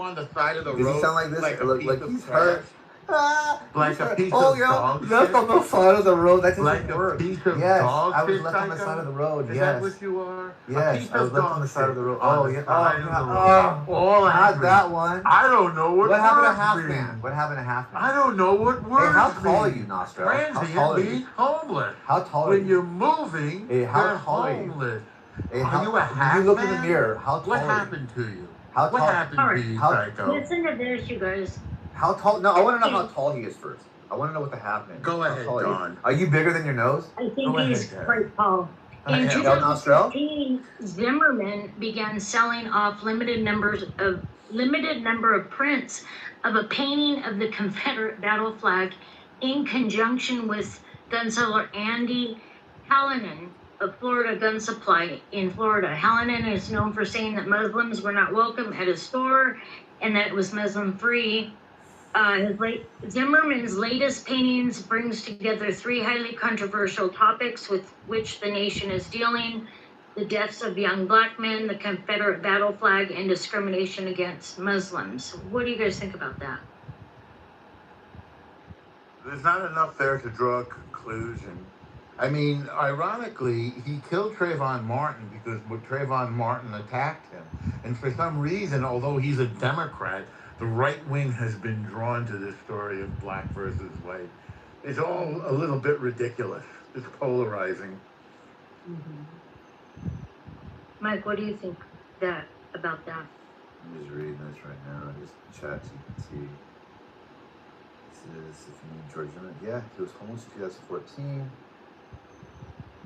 on the side of the road? Does he sound like this? Like a piece Like of he's trash? hurt. Like he's a hurt. piece Oh, of yeah, dog left shit? on the side of the road. That doesn't Like a work. piece of Yes, dog I was shit, left on the Psycho? side of the road. Is Yes. that what you are? A Yes, piece I was of left on dog the side of the shit road. on Oh, the yeah. side Oh, of yeah. the road. Oh, All not angry. that one. I don't know what happened to words half mean. man? What happened to half man? I don't know what words Hey, how mean. tall are you, Nostro? How tall Transient are you? means homeless. How tall are When you? you're moving, Hey, how you're tall are you? homeless. Hey, Are how, you a when half you look in man? the mirror, how tall What are you? happened to you? How What tall? happened All to right. you, How- Psycho? Listen to this, you guys. How tall? No, I want to know how tall he is first. I want to know what the half man is. Go How ahead, tall are you? Dawn. Are you bigger than your nose? I think Go ahead, he's Dad. quite tall. In ahead. El Nostro? 2015, Zimmerman began selling off limited number of prints of a painting of the Confederate battle flag in conjunction with gun seller Andy Hallinan of Florida Gun Supply in Florida. Hallinan is known for saying that Muslims were not welcome at his store and that it was Muslim free. Zimmerman's latest paintings brings together three highly controversial topics with which the nation is dealing: the deaths of young black men, the Confederate battle flag, and discrimination against Muslims. What do you guys think about that? There's not enough there to draw a conclusion. I mean, ironically, he killed Trayvon Martin because Trayvon Martin attacked him. And for some reason, although he's a Democrat, the right wing has been drawn to this story of black versus white. It's all a little bit ridiculous. It's polarizing. Mike, what do you think about that? I'm just reading this right now. Just chat so you can see. This is if you need George Zimmerman. Yeah, he was homeless in 2014.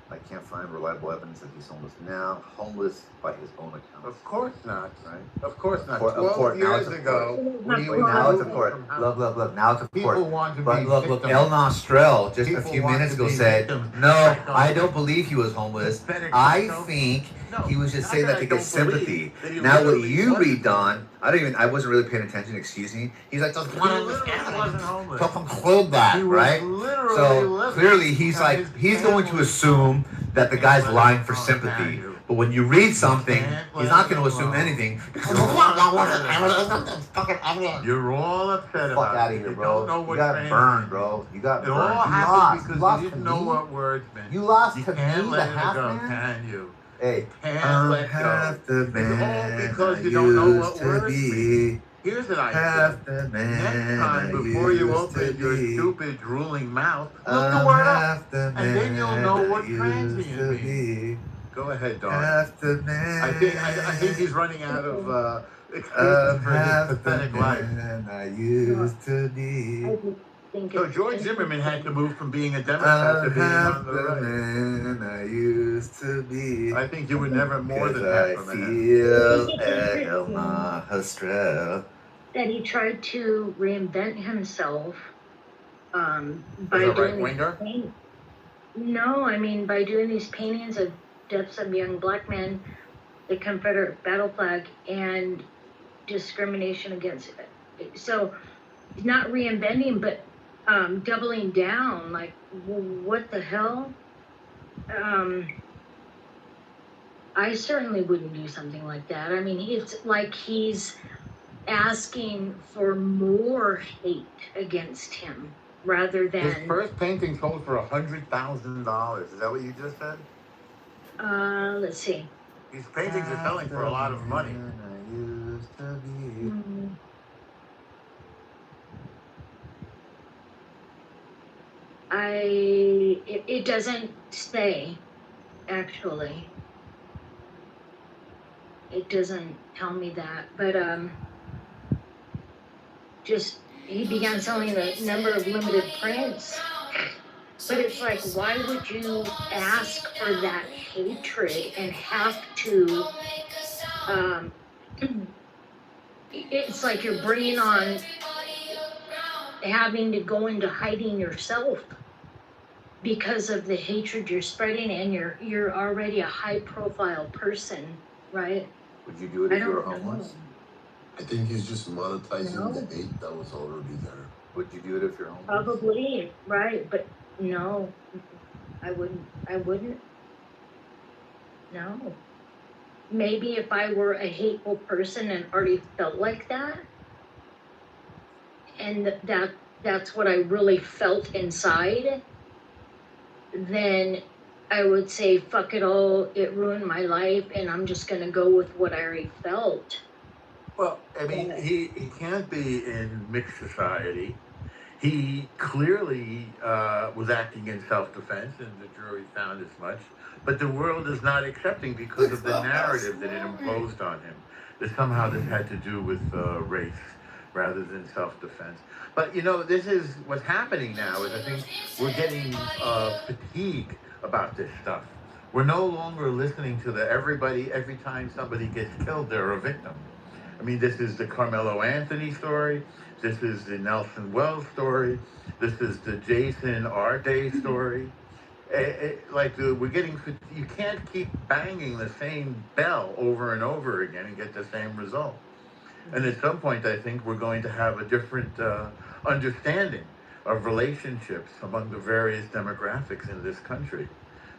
I can't find reliable evidence that he's homeless now. Homeless by his own account. Of course not. Right? Of course not. Of 12 years ago, when he was now it's a moving court. from house- Look. Now it's a People court. want to But be look. victims. El Nostrell just a People few want minutes to ago be said, victims. no, I don't believe he was homeless. Pathetic I psycho. think No, he was just not saying that I to don't get sympathy. believe that he Now what literally you wasn't read, Don, I wasn't really paying attention, excuse me. He's like, just He one of literally wasn't homeless. to conclude that, He was right? literally So living clearly he's because like, his he's going to family- assume that the guy's lying for Can't sympathy. you. But when you read something, can't he's let not going him to assume alone. anything. You're all upset Fuck about out it. of here, You bro. don't know You what got trans burned, means. bro. You got It burned. all You happened lost. because You lost you to didn't know me. what words meant. You lost You to can't me, the let it half go, man. can you? Hey, Can't I'm let go. half the It's all man because I you don't know what used to words be. mean. Here's an idea. Half the Next man time, I before you used open to your be. stupid drooling mouth, look the I'm word up. half the man And then you'll know what I used transient to means. be. Go ahead, Don. Half the man. I think he's running out of excuses I'm for his half the pathetic life. man I used to I be. just think So it's George Zimmerman had to move from being a Democrat to I'm being half on the the right. man I used to be. I think you were never more Because than I half a man. feel El Nostrell. that he tried to reinvent himself by As a doing right-winger? No, I mean by doing these paintings of deaths of young black men, the Confederate battle flag, and discrimination against it. So not reinventing, but doubling down. Like, what the hell? I certainly wouldn't do something like that. I mean, it's like he's asking for more hate against him rather His than first painting sold for $100,000. Is that what you just said? let's see. These paintings are selling for a lot of money. I used to be. It doesn't say, actually. It doesn't tell me that, but just he began selling a number of limited prints. But it's like, why would you ask for that hatred and have to? It's like you're bringing on having to go into hiding yourself because of the hatred you're spreading, and you're already a high-profile person, right? Would you do it if you were homeless? I think he's just monetizing the hate that was already there. Would you do it if you're homeless? Probably, right? But no, I wouldn't. No. Maybe if I were a hateful person and already felt like that, and that's what I really felt inside, then I would say, fuck it all, it ruined my life, and I'm just gonna go with what I already felt. Well, I mean, he can't be in mixed society. He clearly was acting in self-defense, and the jury found as much. But the world is not accepting because of the narrative that it imposed on him, that somehow this had to do with race rather than self-defense. But, you know, this is what's happening now, is I think we're getting fatigue about this stuff. We're no longer listening to every time somebody gets killed, they're a victim. I mean, this is the Carmelo Anthony story. This is the Nelson Wells story. This is the Jason Arde story. We're getting, you can't keep banging the same bell over and over again and get the same result. And at some point, I think we're going to have a different understanding of relationships among the various demographics in this country.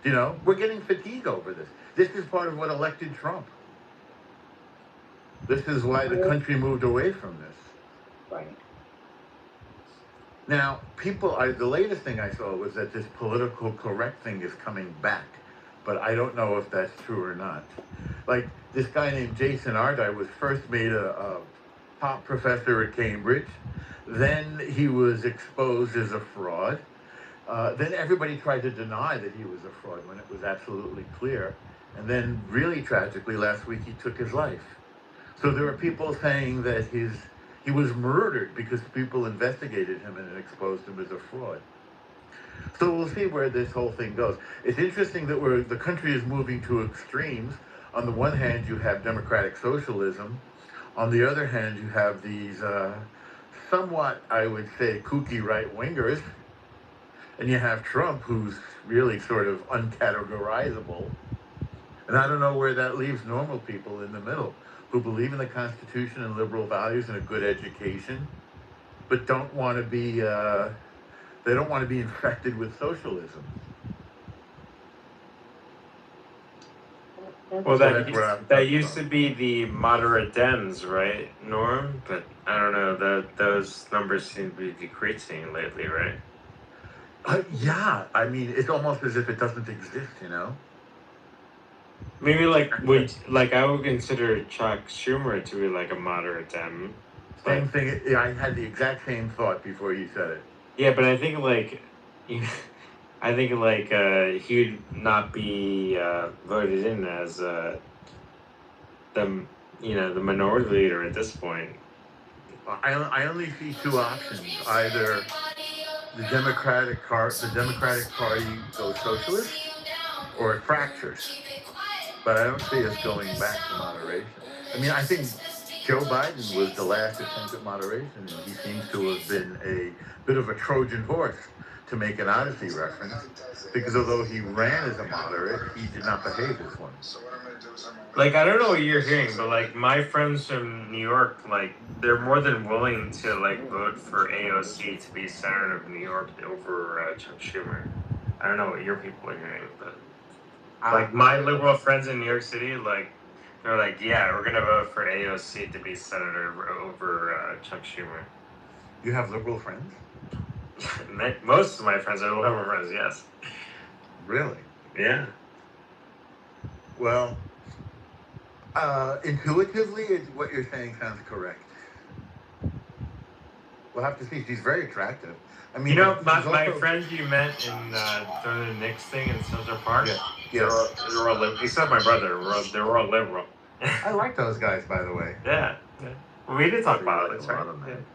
You know, we're getting fatigue over this. This is part of what elected Trump. This is why the country moved away from this. Right. Now, the latest thing I saw was that this political correct thing is coming back, but I don't know if that's true or not. Like, this guy named Jason Ardai was first made a top professor at Cambridge, then he was exposed as a fraud. Then everybody tried to deny that he was a fraud when it was absolutely clear. And then, really tragically, last week he took his life. So there are people saying that he was murdered because people investigated him and exposed him as a fraud. So we'll see where this whole thing goes. It's interesting that the country is moving to extremes. On the one hand, you have democratic socialism. On the other hand, you have these somewhat, I would say, kooky right-wingers. And you have Trump, who's really sort of uncategorizable. And I don't know where that leaves normal people in the middle, who believe in the Constitution and liberal values and a good education, but don't want to be, they don't want to be infected with socialism. Well, So that's where I'm that coming used from. to be the moderate Dems, right, Norm? But I don't know. Those numbers seem to be decreasing lately, right? Yeah, I mean, it's almost as if it doesn't exist, you know? Maybe I would consider Chuck Schumer to be like a moderate Dem. Same thing. Yeah, I had the exact same thought before you said it. Yeah, but I think he'd not be voted in as the minority leader at this point. I only see two options: either the Democratic Party goes socialist, or it fractures. But I don't see us going back to moderation. I mean, I think Joe Biden was the last attempt at moderation, and he seems to have been a bit of a Trojan horse, to make an Odyssey reference, because although he ran as a moderate, he did not behave as one. Like, I don't know what you're hearing, but like my friends from New York, like they're more than willing to like vote for AOC to be Senator of New York over Chuck Schumer. I don't know what your people are hearing, but like my liberal friends in New York City, like they're like, yeah, we're gonna vote for AOC to be Senator over Chuck Schumer. You have liberal friends? Most of my friends are liberal friends, yes. Really? Yeah. Well, intuitively, what you're saying sounds correct. We'll have to see. She's very attractive. I mean, You know, she's my also- friends you met in during the Knicks thing in Central Park, Yeah. they're all liberal. Except my brother, they were all liberal. I like those guys, by the way. Yeah. Well, we did talk about it, A lot right? of men.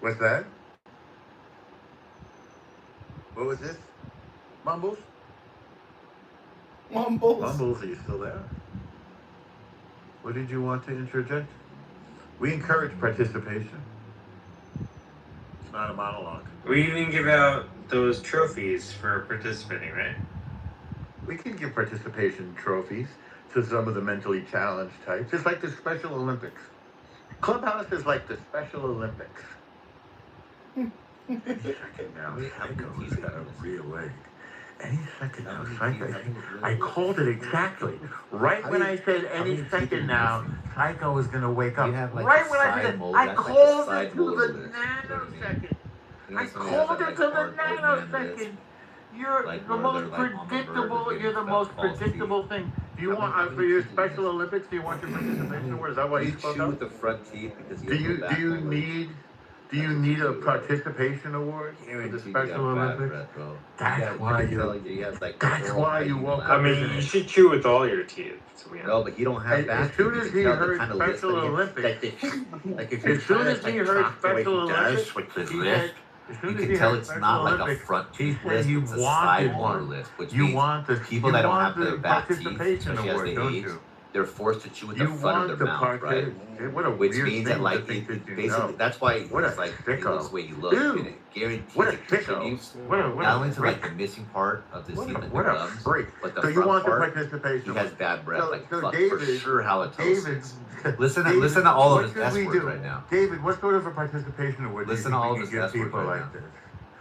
What's that? What was this? Mumbles? Mumbles, are you still there? What did you want to interject? We encourage participation. It's not a monologue. We even give out those trophies for participating, right? We can give participation trophies to some of the mentally challenged types. It's like the Special Olympics. Clubhouse is like the Special Olympics. Any second now, Psycho is got a real leg. Any second now, Psycho. I called it exactly. Right when I said any second now, Psycho is going to wake up. You have, like, Right a when I side said, mode, I that's like a called it side to mode the of this, you know what I mean? nanosecond. You know, I somebody has called that, it to the hard mode man list. nanosecond. You're Like, the where most they're, like, on the verge of predictable. getting You're the fat most false predictable teeth. thing. Do you How want many for your teeth do you Special have? Olympics? Do you want your participation award? Is that why You you spoke chew up? with the front teeth because you Do have you no do you backbone. need do you That's need what a you do, right? participation award for the Guaranteed you Special got bad Olympics? breath, bro. That's Yeah, why I can you- tell you have like that's oral why you hygiene woke lab. up I mean, you should chew with all your teeth. To be No, honest. but he don't have And back as soon teeth. as You can he tell the heard kind of Special lisp that he- Olympics, like if you're as soon trying as to he like heard talk the way he Special does Olympics, with his he lisp, said, as soon you as can he tell heard it's Special not like a Olympics, front he teeth said lisp, you it's a wanted side molar one. lisp, which You means want the people you that don't want have the their back teeth, participation especially as award, they don't age, you? they're forced to chew with the You front want of the their mouth, right? What a Which weird means thing that like to think it that you basically know. that's why What a it's like sicko. he looks the way he looks. Dude, And it guarantees what a it sicko. contributes What not a only to like freak. the missing part of the What teeth a, and the what a gums, freak. but the So you front want the part, participation he has award. bad breath, So- like so fuck for David- sure halitosis. Listen David, to all what of his should S we words do? right now. David, what sort of a participation award Listen do to you all think of we his can give S words people right like now. this?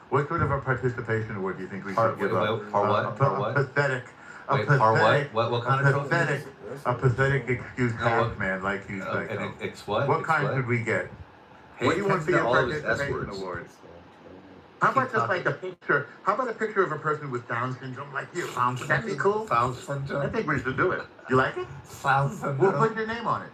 What sort of a participation award do you think we Par- should give wait, up? wait, par what? Par what? Pathetic. Wait, par what? What kind of trophy? A pathetic excuse No, half what- man like you, Psycho. An ex what? What Ex kind what? could we get? Pay What do you want for attention to your all of his S participation words. award? How about Keep just talking. like a picture? How about a picture of a person with Down syndrome like you? Would that be cool? Down I syndrome. think we should do it. You like it? Down We'll syndrome. put your name on it.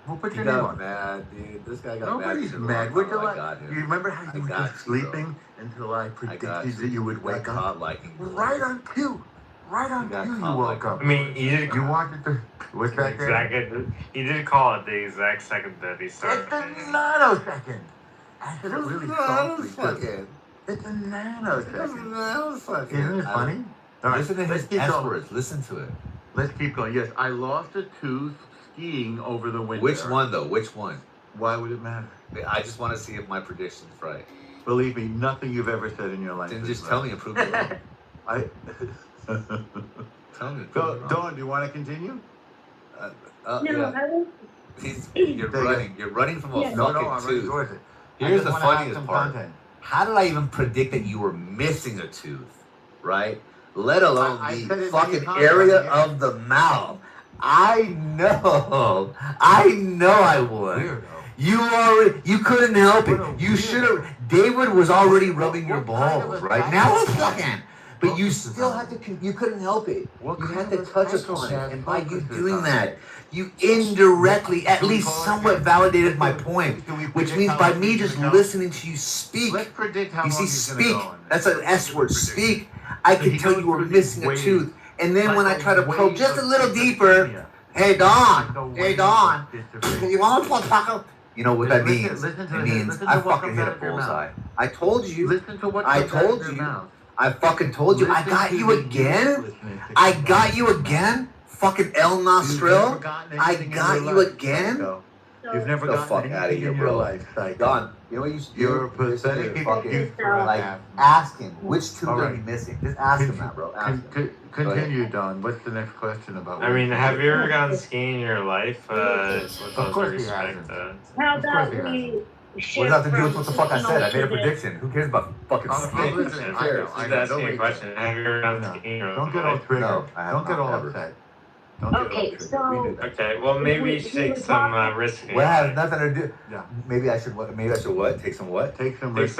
We'll put He your name got on it. mad, dude. This guy got Nobody's mad. mad. Would you I like? got him. You remember how I you were got just you, bro. sleeping until I I got predicted that you would wake got up? caught liking you. Right on cue. Right on You got cue. You caught woke like- up. I mean, he did. You wanted to. What's that? He did call it the exact second that he It's started. a nanosecond. I said it really softly too. Fucking. It's a nanosecond. Fucking. Isn't it funny? All right, Listen to let's his keep S going. words. Listen to it. Let's keep going. Yes, I lost a tooth skiing over the winter. Which one though? Which one? Why would it matter? I just want to see if my prediction's right. Believe me, nothing you've ever said in your life. Then is just right. tell me and prove it wrong. I. Tell me. Dawn, do you want to continue? No, Yeah. I was. You're running. You're running from a Yeah. No, fucking I'm running tooth. towards it. Here's I the just wanna have funniest some part. content. How did I even predict that you were missing a tooth, right? Let alone I said the it fucking many times, area yeah. of the mouth. I know I would. Weirdo. You couldn't help it. What a You weirdo. should have. David was already rubbing your What kind of balls, a right? psycho- Now a second. But you Focus still on had to. You couldn't help it. What You kind had of to a touch upon psychopath it, and by you focuses doing on that, you indirectly, at least somewhat validated my point. Can we Which predict means how by long me he's just gonna go? listening to you speak. Let's predict how You long see, he's gonna speak. go on. That's an S word. Predict. Speak. I So could he tell goes you were through these missing a waves, tooth, and then like when I those try to probe waves just a of little deeper, schizophrenia. hey Like Don, the hey waves Don, of schizophrenia. you want to talk? You know what that Listen- means? listen to It this. means Listen I to what fucking comes hit a out of your bullseye. mouth. I told you. Listen to what I comes out told of your you. mouth. I fucking told you. I Listen got to you the again. uselessness that I comes got out you of your mouth. again. Fucking El You've never Nostril. gotten I anything in got your you life, again. psycho. You've never The gotten fuck outta anything here, in your bro. life, psycho. Don, you know what you should do? You're a pathetic Listen to fucking, excuse for a like, half. ask him which tooth All are right. you missing. Just ask him that, bro. Ask him. Continue, Don. What's the next question about? I mean, have you ever gone skiing in your life? With all due course he respect, hasn't. How Of course about he we What shift does that have to do from with what the fuck I said? I made a seasonal to prediction. Who cares about fucking I'm skiing? listening. Who I know. cares? I Just know. asking Don't a be- question. Have you ever gone No. skiing in your Don't get all life? triggered. No, I have Don't get not, all ever. upset. Don't get all Okay, triggered. so- We do that. Okay, well maybe you should take some risk. in What your has life. nothing to do? Yeah. Maybe I should what? Maybe I should what? Take some what? Take some Take risk.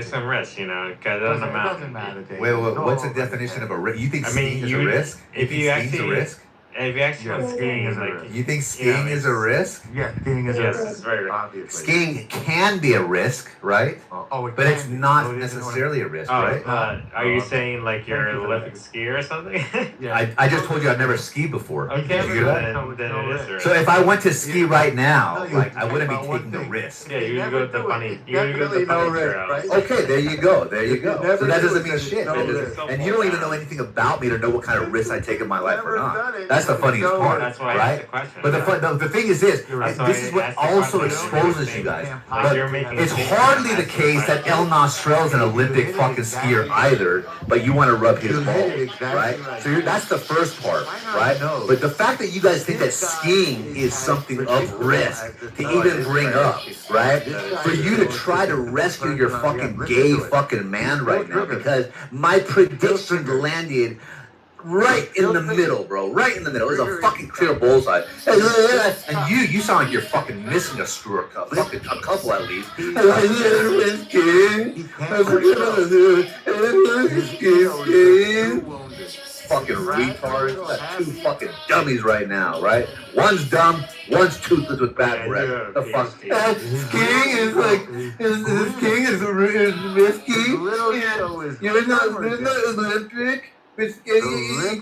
some risk, you know, because it doesn't It amount. doesn't matter. Dave. Wait, It's all what's the over definition of a head. risk? You think I mean, skiing is you a would- risk? if think you skiing's actually- a risk? If you actually went skiing, is a like risk. You think skiing is a risk? Yes, skiing is yes, a risk. it's very. Obviously. Skiing can be a risk, right? Oh, it But can it's be. not No, it isn't. necessarily a risk, Oh, right? it's not. Are you Oh, okay. saying like you're Thank an you for Olympic skier or something? Yeah. I just told you I've never skied before. Okay, Did you hear that? then it is a risk. So if I went to ski right now, No, you like I think wouldn't be about one taking the thing. risk. Yeah, you would never go to the do it. funny. It's You would go to definitely the no funny risk, trail. right? Okay, there you go. There you go. never So that do doesn't it, mean then shit. no That doesn't- risk. and you don't even know anything about me to know what kind of risks I take in my life or Never not. done it. That's the funniest No, part, That's why I right? asked the question. But the thing is this, You're right. this is what That's why I also asked the exposes question. you guys. Like But you're making it's a big hardly the massive case that question. El Nostrell's an Olympic fucking skier either, but you want to rub his You hit balls, it exactly right? right. So that's the first part, Why not? right? No. But the fact that you guys think that skiing is something of risk to even bring up, right? For you to try to rescue your fucking gay fucking man right now, because my prediction landed right in the middle, bro. Right in the middle. It was a fucking clear bullseye. And you sound like you're fucking missing a screw or a couple at least. Fucking retards. Got two fucking dummies right now, right? One's dumb, one's toothless with bad breath. The fuck? Skiing is like, skiing is risky. You're not Olympic. You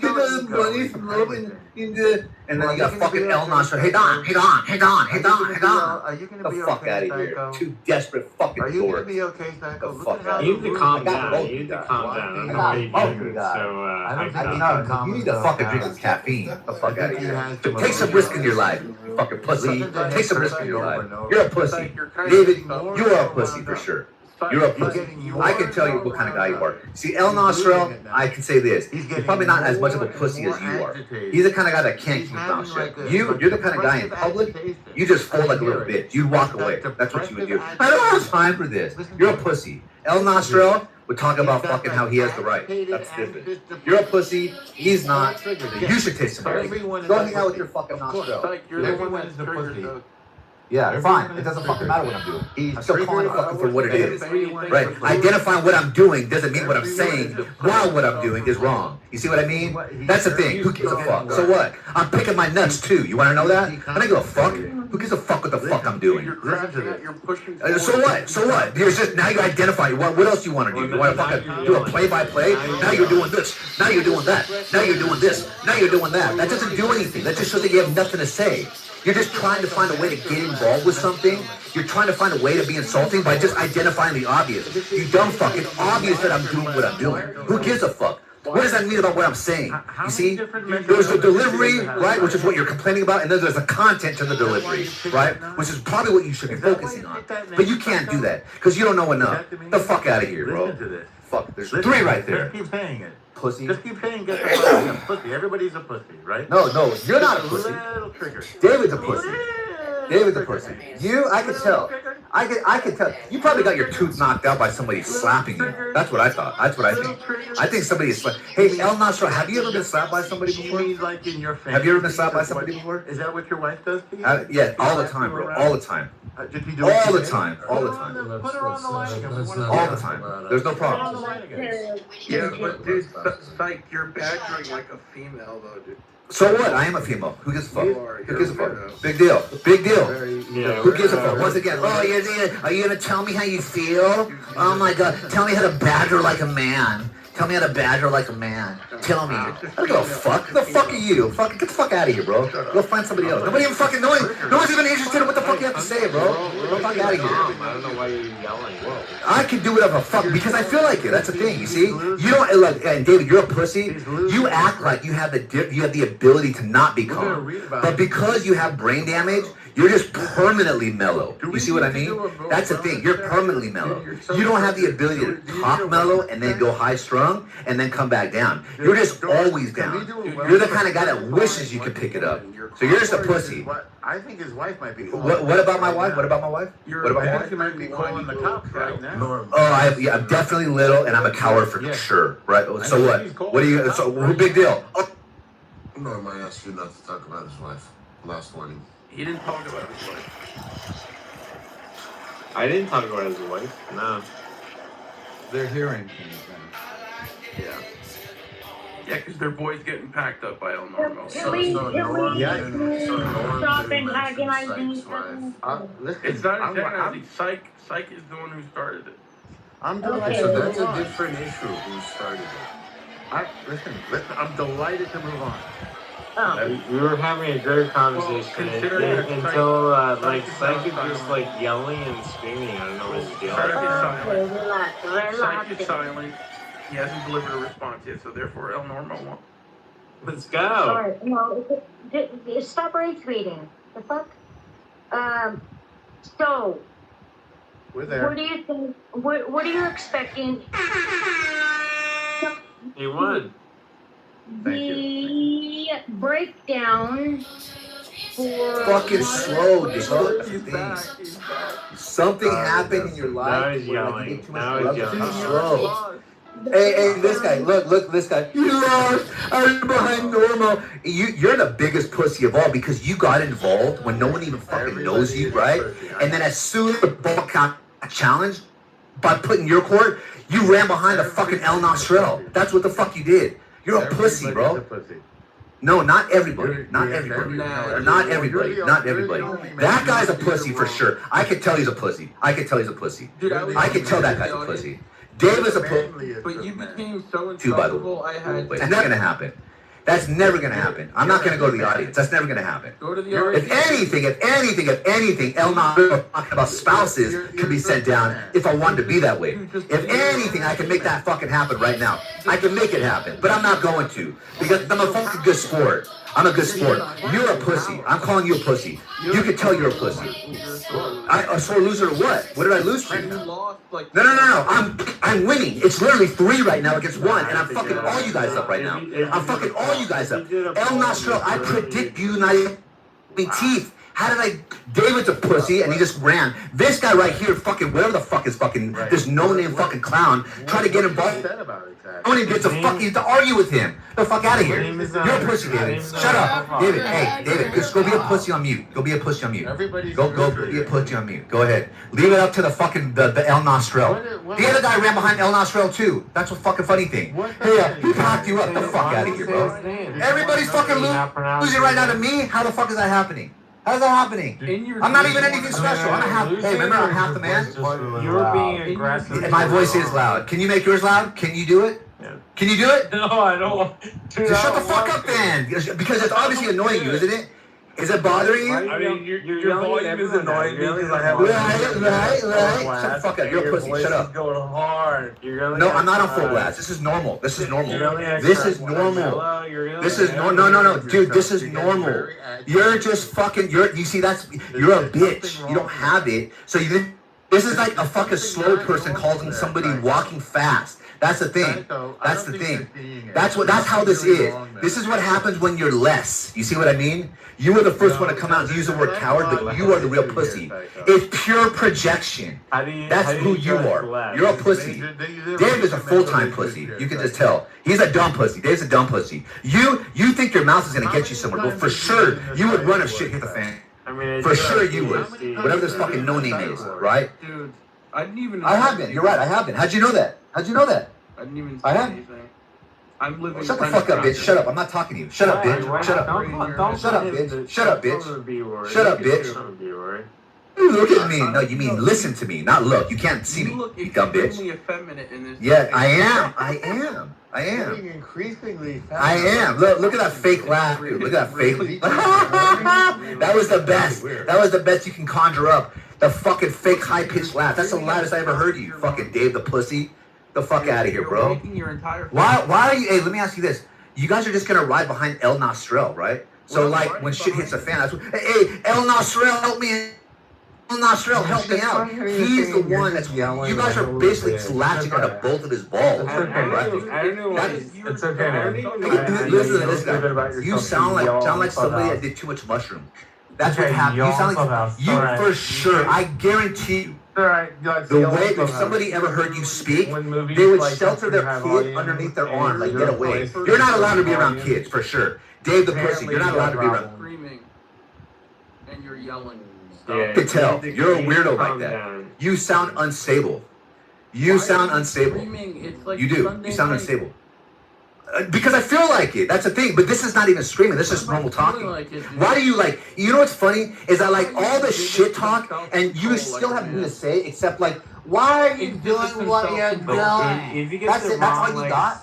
get the bunny slope and then you got fucking El Nostril. Hey Don. Are you gonna The be fuck okay, out of here. Psycho? Two desperate fucking Are you gonna dorks. be okay, Psycho? The Look fuck at how out. You need to rude calm you down. are. You need to calm down. I'm I not ready got to do it, both. so I don't hyped think up. you You need to fucking drink some caffeine. The fuck out of here. Take some risk in your life, you fucking pussy. Take some risk in your life. You're a pussy. David, you are a pussy for sure. You're a pussy. I can tell you what kind of guy you are. See, El Nostril, I can say this. He's probably not as much of a pussy as you are. He's the kind of guy that can't keep his mouth shut. You're the kind of guy in public, you just fold like a little bitch. You'd walk away. That's what you would do. I don't have time for this. You're a pussy. El Nostril would talk about fucking how he has the right. That's different. You're a pussy. He's not. You should taste some risk. Go hang out with your fucking Nostril. You're the one that's the pussy. Yeah, fine. It doesn't fucking matter what I'm doing. I'm still calling it fucking for what it is. Right? Identifying what I'm doing doesn't mean what I'm saying while what I'm doing is wrong. You see what I mean? That's the thing. Who gives a fuck? So what? I'm picking my nuts too. You want to know that? I don't give a fuck. Who gives a fuck what the fuck I'm doing? So what? So what? There's just now you identify. What else do you want to do? You want to fucking do a play-by-play? Now you're doing this. Now you're doing that. Now you're doing this. Now you're doing that. That doesn't do anything. That just shows that you have nothing to say. You're just trying to find a way to get involved with something. You're trying to find a way to be insulting by just identifying the obvious. You dumb fuck. It's obvious that I'm doing what I'm doing. Who gives a fuck? What does that mean about what I'm saying? You see? There's the delivery, right, which is what you're complaining about, and then there's the content to the delivery, right, which is probably what you should be focusing on. But you can't do that because you don't know enough. Get the fuck out of here, bro. Fuck, there's 3 right there. Keep saying it. Pussy. Just keep saying get the fuck out of pussy. Everybody's a pussy, right? No, you're not a pussy. Little trigger. David's a pussy. David's a pussy. You, I could tell. I could tell. You probably got your tooth knocked out by somebody slapping you. That's what I thought. That's what I think. I think somebody is slapped. Hey, El Nasra, have you ever been slapped by somebody before? Like in your family. Have you ever been slapped by somebody before? Is that what your wife does to you? Yeah, all the time, bro. All the time. All the time. All the time. Put her on the line again. All the time. There's no problem. Yeah, but dude, psych, you're badgering like a female though, dude. So what? I am a female. Who gives a fuck? Who gives a fuck? Weirdo. Big deal. Big deal. Yeah, Who gives a fuck? Once again, are you gonna tell me how you feel? Oh my god, tell me how to badger like a man. Tell me how to badger like a man. Tell me. I don't give a fuck. Who the fuck are you? Fuck, get the fuck out of here, bro. Go find somebody else. Nobody even fucking no one's even interested in what the fuck you have to say, bro. Get the fuck out of here. I don't know why you're yelling. I can do whatever fuck because I feel like it. That's the thing. You see, you don't like. And David, you're a pussy. You act like you have the ability to not be calm, but because you have brain damage, you're just permanently mellow. You see what I mean? That's the thing. You're permanently mellow. You don't have the ability to talk mellow and then go high strung and then come back down. You're just always down. You're the kind of guy that wishes you could pick it up. So you're just a pussy. I think his wife might be. What about my wife? What about my wife? What about my wife? You might be calling the cops right now. Oh, I'm definitely little and I'm a coward for sure. Right? So what? What do you? So who? Big deal. Norm, I asked you not to talk about his wife. Last warning. He didn't talk about his wife. I didn't talk about his wife. No. They're hearing things then. Yeah. Yeah, because their boy's getting packed up by El Normo. Can we stop antagonizing each other? It's not antagonizing. Psych is the one who started it. I'm Okay. So that's a different issue. Who started it? Listen, I'm delighted to move on. Oh. We were having a great conversation until like Psych is just like yelling and screaming. I don't know what he's doing. Okay, relax. Psych is silent. He hasn't delivered a response yet, so therefore El Normo won't. Let's go. Alright, no, stop rage tweeting. The fuck? So, We're there. what do you think? What are you expecting? He won. The breakdown for Fucking slow, dude. He's back. He's back. Something happened in your life. Now he's where, like, yelling. you get too much Now he's love. yelling. Too slow. Hey, this guy, look, this guy. You lost. I'm behind normal. You're the biggest pussy of all because you got involved when no one even fucking knows you, right? And then as soon as the ball got challenged by putting your court, you ran behind the fucking El Nostrell. That's what the fuck you did. You're a pussy, bro. No, not everybody. Not everybody. Not everybody. Not everybody. That guy's a pussy for sure. I can tell he's a pussy. I can tell he's a pussy. I can tell that guy's a pussy. Dave is a pussy. But you became so Too, by the way. insufferable, I had It's not gonna happen. That's never gonna happen. I'm not gonna go to the audience. That's never gonna happen. Go to the audience. If anything, El Nado talking about spouses can be sent down if I wanted to be that way. If anything, I can make that fucking happen right now. I can make it happen, but I'm not going to because I'm a fucking good sport. I'm a good sport. You're a pussy. I'm calling you a pussy. You can tell you're a pussy. A sore loser or what? What did I lose to? No. I'm winning. It's literally 3 right now against 1, and I'm fucking all you guys up right now. I'm fucking all you guys up. El Nostrell, I predict you not having teeth. How did I? David's a pussy, and he just ran. This guy right here, fucking whatever the fuck is fucking this no-name fucking clown, try to get involved. I don't even get to fucking to argue with him. The fuck out of here. You're a pussy, David. Shut up, David. Hey, David, just go be a pussy on mute. Go be a pussy on mute. Go be a pussy on mute. Go ahead. Leave it up to the fucking the El Nostrel. The other guy ran behind El Nostrel too. That's a fucking funny thing. Hey, he packed you up. The fuck out of here, bro. Everybody's fucking losing right now to me. How the fuck is that happening? How's that happening? I'm not even anything special. I'm a half. Hey, remember I'm half the man. You're being aggressive. My voice is loud. Can you make yours loud? Can you do it? Can you do it? No, I don't want to. Just shut the fuck up then. Because it's obviously annoying you, isn't it? Is it bothering you? I mean, your volume is annoying me because I have. Right. Shut the fuck up. You're a pussy. Shut up. Going hard. No, I'm not on full blast. This is normal. This is normal. This is normal. This is no, dude. This is normal. You're just fucking. You see, you're a bitch. You don't have it. So this is like a fucking slow person calling somebody walking fast. That's the thing. That's the thing. That's how this is. This is what happens when you're less. You see what I mean? You were the first one to come out and use the word coward, but you are the real pussy. It's pure projection. That's who you are. You're a pussy. Dave is a full-time pussy. You can just tell. He's a dumb pussy. Dave's a dumb pussy. You think your mouth is gonna get you somewhere? Well, for sure you would run if shit hit the fan. For sure you would. Whatever this fucking no name is, right? Dude, I didn't even. I haven't. You're right. I haven't. How'd you know that? I didn't even say anything. I'm living. Shut the fuck up, bitch. Shut up. I'm not talking to you. Shut up, bitch. Shut up. Shut up, bitch. Shut up, bitch. Shut up, bitch. Look at me. No, you mean listen to me, not look. You can't see me, you dumb bitch. Yeah, I am. Increasingly I am. Look at that fake laugh, dude. Look at that fake. That was the best. That was the best you can conjure up. The fucking fake high-pitched laugh. That's the loudest I ever heard you. Fucking Dave the pussy. The fuck out of here, bro. Why are you? Hey, let me ask you this. You guys are just gonna ride behind El Nostrel, right? So like when shit hits the fan, that's what, hey, El Nostrel, help me. El Nostrel, help me out. He's the one that's yelling. You guys are basically latching onto both of his balls. I don't know. It's okay, man. Listen to this guy. You sound like somebody that did too much mushroom. That's what happened. You sound like you for sure. I guarantee you. The way if somebody ever heard you speak, they would shelter their kid underneath their arm, like get away. You're not allowed to be around kids for sure. Dave the pussy, you're not allowed to be around. Screaming, and you're yelling. I can tell. You're a weirdo like that. You sound unstable. You sound unstable. You do. You sound unstable. Because I feel like it. That's the thing. But this is not even screaming. This is normal talking. Why do you like? You know what's funny is I like all the shit talk, and you still have nothing to say except like, why are you doing what you're doing? That's it. That's all you got.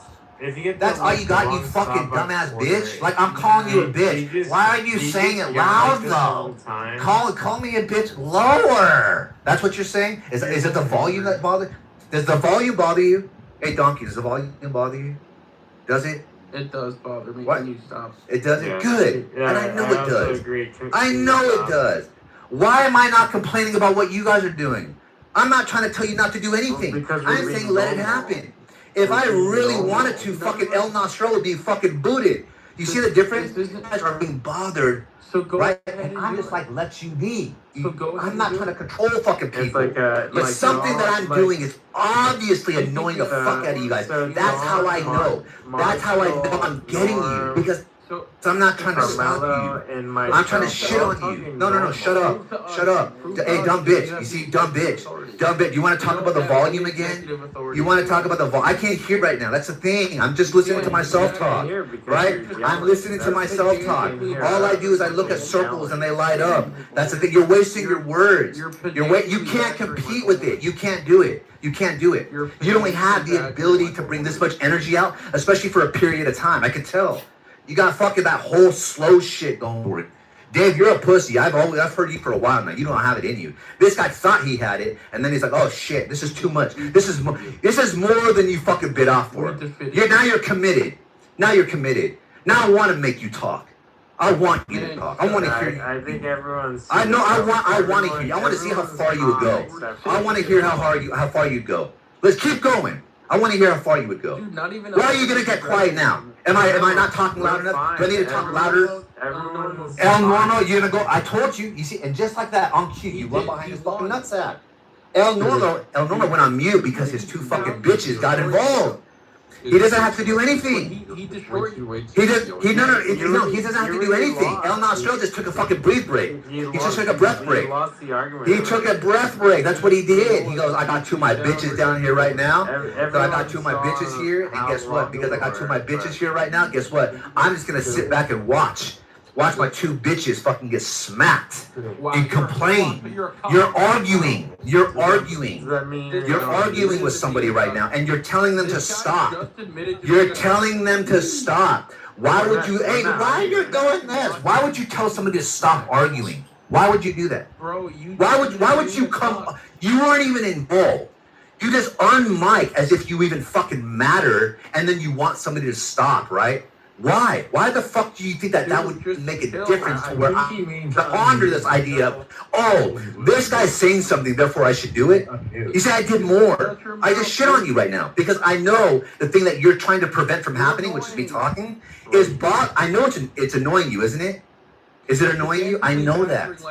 That's all you got, you fucking dumbass bitch. Like I'm calling you a bitch. Why are you saying it loud though? Call me a bitch lower. That's what you're saying? Is it the volume that bothers? Does the volume bother you? Hey Donkey, does the volume bother you? Does it? It does bother me. What? Can you stop? It does? Yeah. Good. Yeah, and I know it does. I know it does. Why am I not complaining about what you guys are doing? I'm not trying to tell you not to do anything. I'm saying let it happen. If I really wanted to, fucking El Nostrel would be fucking booted. You see the difference? You guys are being bothered. Right? And I'm just like, let you be. I'm not trying to control fucking people. But something that I'm doing is obviously annoying the fuck out of you guys. That's how I know. That's how I know I'm getting you. Because I'm not trying to stop you. I'm trying to shit on you. No, shut up. Shut up. Hey, dumb bitch. You see, dumb bitch. Dumb bitch. You want to talk about the volume again? You want to talk about the volume? I can't hear right now. That's the thing. I'm just listening to myself talk. Right? I'm listening to myself talk. All I do is I look at circles and they light up. That's the thing. You're wasting your words. You can't compete with it. You can't do it. You can't do it. You don't have the ability to bring this much energy out, especially for a period of time. I can tell. You got fucking that whole slow shit going for it. Dave, you're a pussy. I've heard you for a while now. You don't have it in you. This guy thought he had it, and then he's like, oh shit, this is too much. This is more than you fucking bit off for. Now you're committed. Now you're committed. Now I want to make you talk. I want you to talk. I want to hear you. I think everyone's. I know. I want to hear you. I want to see how far you would go. I want to hear how far you'd go. Let's keep going. I want to hear how far you would go. Why are you gonna get quiet now? Am I not talking loud enough? Do I need to talk louder? Everyone El Normo, you're gonna go. I told you. You see, and just like that, on cue, you run behind his fucking nutsack. El Normo went on mute because his two fucking bitches got involved. He doesn't have to do anything. He destroyed you. He doesn't have to do anything. El Nostril just took a fucking breathe break. He just took a breath break. He lost the argument. He took a breath break. That's what he did. He goes, I got two of my bitches down here right now. So I got two of my bitches here. And guess what? Because I got two of my bitches here right now, guess what? I'm just going to sit back and watch my two bitches fucking get smacked and complain. You're arguing. You're arguing with somebody right now, and you're telling them to stop. You're telling them to stop. Why would you? Hey, why are you doing this? Why would you tell somebody to stop arguing? Why would you do that? Why would you come? You weren't even involved. You just unmic as if you even fucking matter, and then you want somebody to stop, right? Why? Why the fuck do you think that would make a difference to where I ponder this idea of, oh, this guy's saying something, therefore I should do it? You say I did more. I just shit on you right now because I know the thing that you're trying to prevent from happening, which is me talking, is I know it's annoying you, isn't it? Is it annoying you? I know that.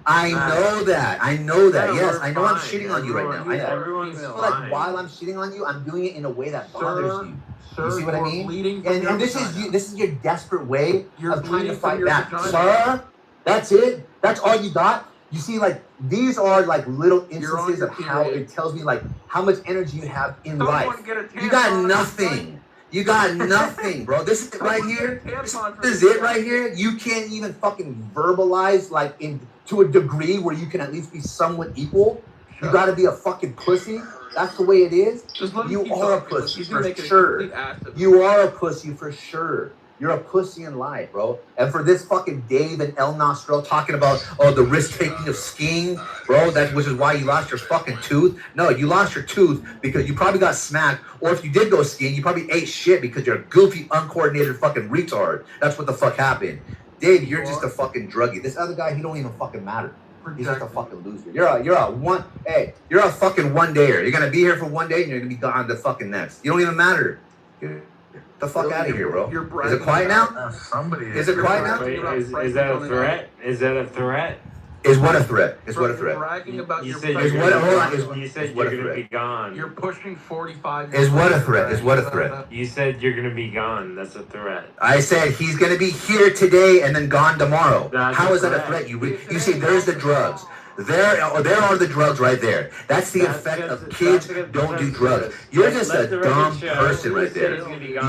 I know that. Yes, I know I'm shitting on you right now. I know. Like while I'm shitting on you, I'm doing it in a way that bothers you. You see what I mean? And this is your desperate way of trying to fight back. Sir, that's it? That's all you got? You see, like, these are like little instances of how it tells me like how much energy you have in life. You got nothing. You got nothing, bro. This is it right here. This is it right here. You can't even fucking verbalize like to a degree where you can at least be somewhat equal. You gotta be a fucking pussy. That's the way it is. You are a pussy for sure. You are a pussy for sure. You're a pussy in life, bro. And for this fucking Dave and El Nostril talking about, oh, the risk-taking of skiing, bro, which is why you lost your fucking tooth. No, you lost your tooth because you probably got smacked. Or if you did go skiing, you probably ate shit because you're a goofy, uncoordinated fucking retard. That's what the fuck happened. Dave, you're just a fucking druggie. This other guy, he don't even fucking matter. He's just a fucking loser. You're a fucking one-dayer. You're gonna be here for one day and you're gonna be gone the fucking next. You don't even matter. Get the fuck out of here, bro. Is it quiet now? Is it quiet now? Wait, is that a threat? Is that a threat? Is what a threat? Is what a threat? You said you're gonna be gone. You're pushing 45. Is what a threat? Is what a threat? You said you're gonna be gone. That's a threat. I said he's gonna be here today and then gone tomorrow. That's How is that a threat? You see, there's the drugs. There are the drugs right there. That's the effect of kids don't do drugs. You're just a dumb person right there.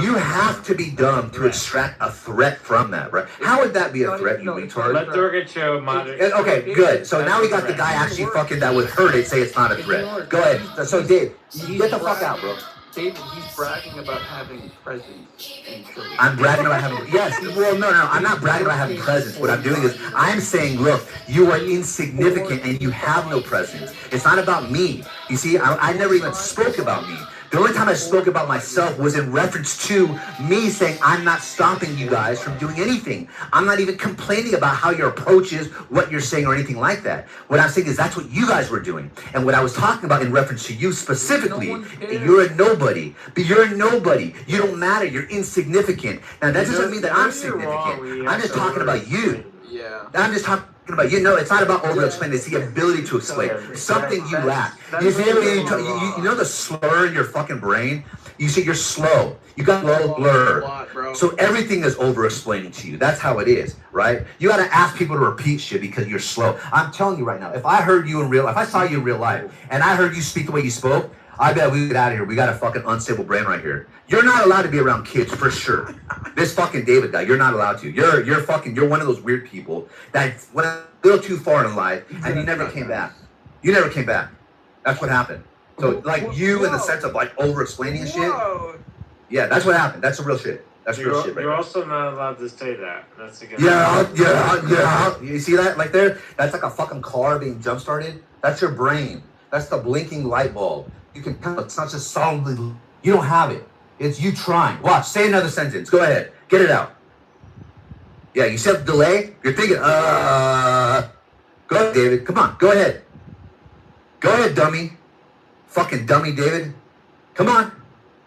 You have to be dumb to extract a threat from that, right? How would that be a threat, you retard? Let the record show moderate. Okay, good. So now we got the guy actually fucking that would hurt it say it's not a threat. Go ahead. So Dave, get the fuck out, bro. David, he's bragging about having presents in church. I'm bragging about having, yes, well, no, I'm not bragging about having presents. What I'm doing is, I'm saying, look, you are insignificant and you have no presence. It's not about me. You see, I never even spoke about me. The only time I spoke about myself was in reference to me saying, I'm not stopping you guys from doing anything. I'm not even complaining about how your approach is, what you're saying, or anything like that. What I'm saying is that's what you guys were doing. And what I was talking about in reference to you specifically, you're a nobody. But you're a nobody. You don't matter. You're insignificant. Now, that doesn't mean that I'm significant. I'm just talking about you. Yeah. I'm just talking about, you know, it's not about over-explaining. It's the ability to explain. Something you lack. You see, you know the slur in your fucking brain? You see, you're slow. You got low blur. So everything is over-explaining to you. That's how it is, right? You got to ask people to repeat shit because you're slow. I'm telling you right now, if I heard you in real life, if I saw you in real life, and I heard you speak the way you spoke, I bet we would get out of here. We got a fucking unstable brain right here. You're not allowed to be around kids for sure. This fucking David guy, you're not allowed to. You're one of those weird people that went a little too far in life and you never came back. You never came back. That's what happened. So like you in the sense of like over-explaining and shit. Yeah, that's what happened. That's the real shit. That's real shit right You're now. also not allowed to say that. That's again. Yeah. You see that? Like there? That's like a fucking car being jump-started. That's your brain. That's the blinking light bulb. You can tell it's not just solidly. You don't have it. It's you trying. Watch. Say another sentence. Go ahead. Get it out. Yeah, you said delay. You're thinking, Go ahead, David. Come on. Go ahead. Go ahead, dummy. Fucking dummy, David. Come on.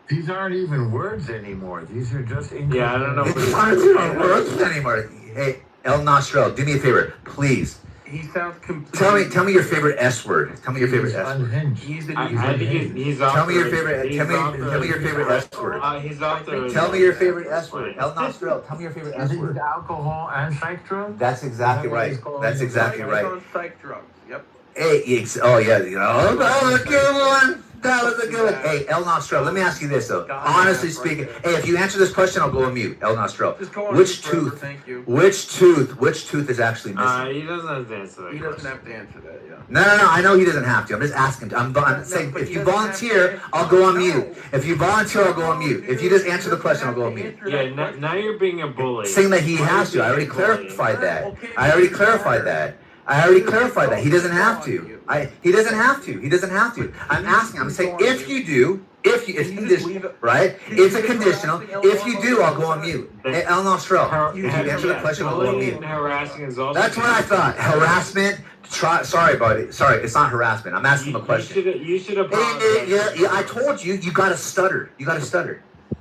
These aren't even words anymore. These are just English. Yeah, I don't know. These aren't even words anymore. Hey, El Nostrel, do me a favor, please. He sounds completely. Tell me your favorite S word. Tell me your favorite He's S word. unhinged. I think he's off. Tell me your the- favorite. he's Tell off me your favorite S word. He's off the. Tell me your favorite S word. El Nostrel, tell me your favorite I S think word. it's alcohol and psych drugs. That's exactly right. That's exactly He's right. on psych drugs. Yep. Hey, oh yeah, oh, that was a good one. That was a good one. Hey, El Nostrel, let me ask you this though. Honestly speaking, hey, if you answer this question, I'll go on mute. El Nostrel, Just go on which forever, tooth? Thank you. Which tooth is actually missing? He doesn't have to answer that. He doesn't have to answer that. Yeah. No. I know he doesn't have to. I'm just asking. I'm saying but if he you doesn't volunteer, have to I'll answer. go on No. mute. If you volunteer, I'll go on mute. If you just answer the question, I'll go on mute. Yeah, now you're being a bully. Saying that he has to. I already clarified that. I already clarified that. He doesn't have to. He doesn't have to. He doesn't have to. I'm asking. I'm saying if you do, it's conditional, right? It's a conditional. If you do, I'll go on mute. Hey, El Nostrel, if you answer the question, I'll go on mute. Harassing is also. That's what I thought. Harassment. Sorry, buddy. Sorry, it's not harassment. I'm asking him a question. You should have. Yeah, I told you. You gotta stutter.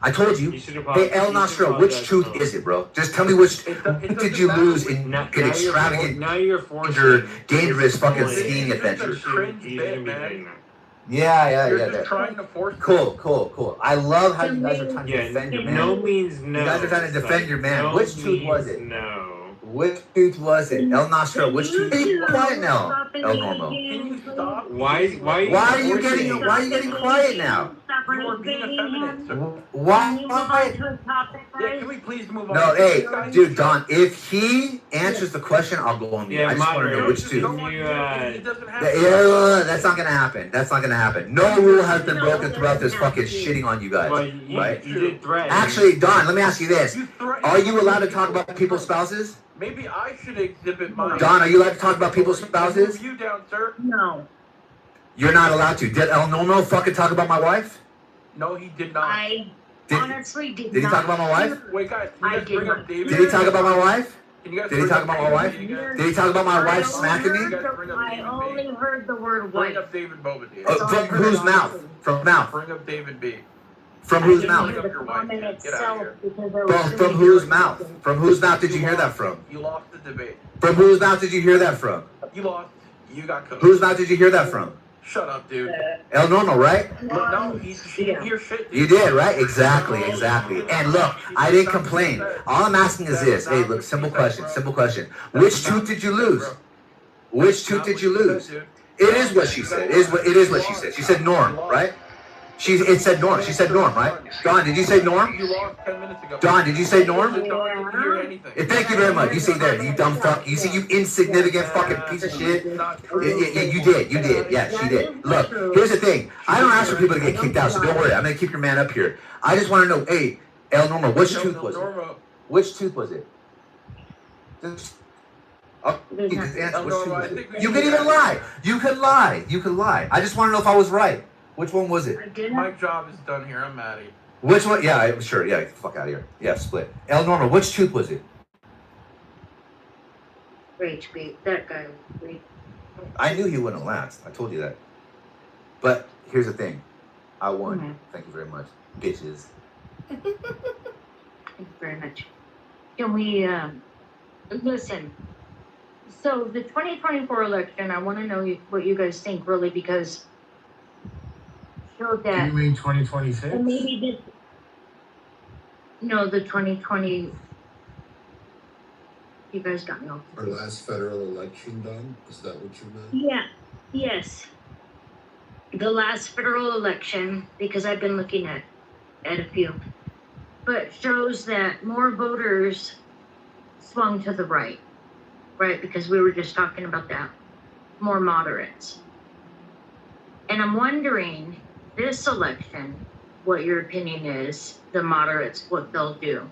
I told you. Hey, El Nostrel, which tooth is it, bro? Just tell me which tooth did you lose in an extravagant, Now you're forcing. dangerous fucking skiing adventure. Cringe bit, man. Yeah. You're just trying to force. Cool. I love how you guys are trying to defend your man. No means no. You guys are trying to defend your man. No Which tooth was it? No. Which tooth was it? El Nostrel, which tooth? Be quiet now, El Normo. Can you stop? Why are you getting quiet now? You are being effeminate, sir. Why? Yeah, can we please move on? No, hey, dude, Don, if he answers the question, I'll go on mute. Yeah, I just want to know which He tooth. doesn't have Yeah, that's not gonna happen. No rule has been broken throughout this fucking shitting on you guys, right? You did threaten. Actually, Don, let me ask you this. You threatened- Are you allowed to talk about people's spouses? Maybe I should exhibit my. Don, are you allowed to talk about people's spouses? Move you down, sir. No, You're not allowed to. Did El Normo fucking talk about my wife? No, he did not. I Did- honestly did not. Did he talk about my wife? Wait, guys, can I you guys did bring up not. David? Did he talk about my wife? Can you guys Did he bring talk up about my David wife? Bobadilla? Did he talk about my wife I smacking me? only heard the word Bring wife. up David Bobadilla. From whose mouth? From mouth? Bring up David B. From I whose didn't mouth? hear the Your wife, comment get out of itself here. because there was too From many whose words. mouth? From whose mouth did you hear that from? You lost the debate. From whose mouth did you hear that from? You lost. You got cooked. Whose mouth did you hear that from? Shut up, dude. El Normo, right? No, she didn't hear shit. Dude. You did, right? Exactly. And look, I didn't complain. All I'm asking is this. Hey, look, simple question. Which tooth did you lose? Which tooth did you lose? It is what she said. It is what she said. She said Norm, right? It said Norm. She said Norm, right? Don, did you say Norm? You lost 10 minutes ago. Don, did you say Norm? Don't hear anything. Thank you very much. You see there, you dumb fuck. You see, you insignificant fucking piece of shit. Yeah, you did. Yeah, she did. Look, here's the thing. I don't ask for people to get kicked out, so don't worry. I'm gonna keep your man up here. I just want to know, hey, El Normo, which tooth was it? Which tooth was it? Just answer. Which tooth was it? You can even lie. You can lie. I just want to know if I was right. Which one was it? I didn't. My job is done here. I'm Maddie. Which one? Yeah, I'm sure. Yeah, get the fuck out of here. Yeah, split. El Normo, which tooth was it? HP. That guy. Wait. I knew he wouldn't last. I told you that. But here's the thing. I won. Mhm. Thank you very much, bitches. Thank you very much. Can we listen? So the 2024 election, I want to know what you guys think, really, because showed that. You mean 2026? And maybe this. No, the 2020. You guys got me off. Our last federal election done? Is that what you meant? Yeah. Yes. The last federal election, because I've been looking at a few, but shows that more voters swung to the right, because we were just talking about that, more moderates. And I'm wondering, this election, what your opinion is, the moderates, what they'll do.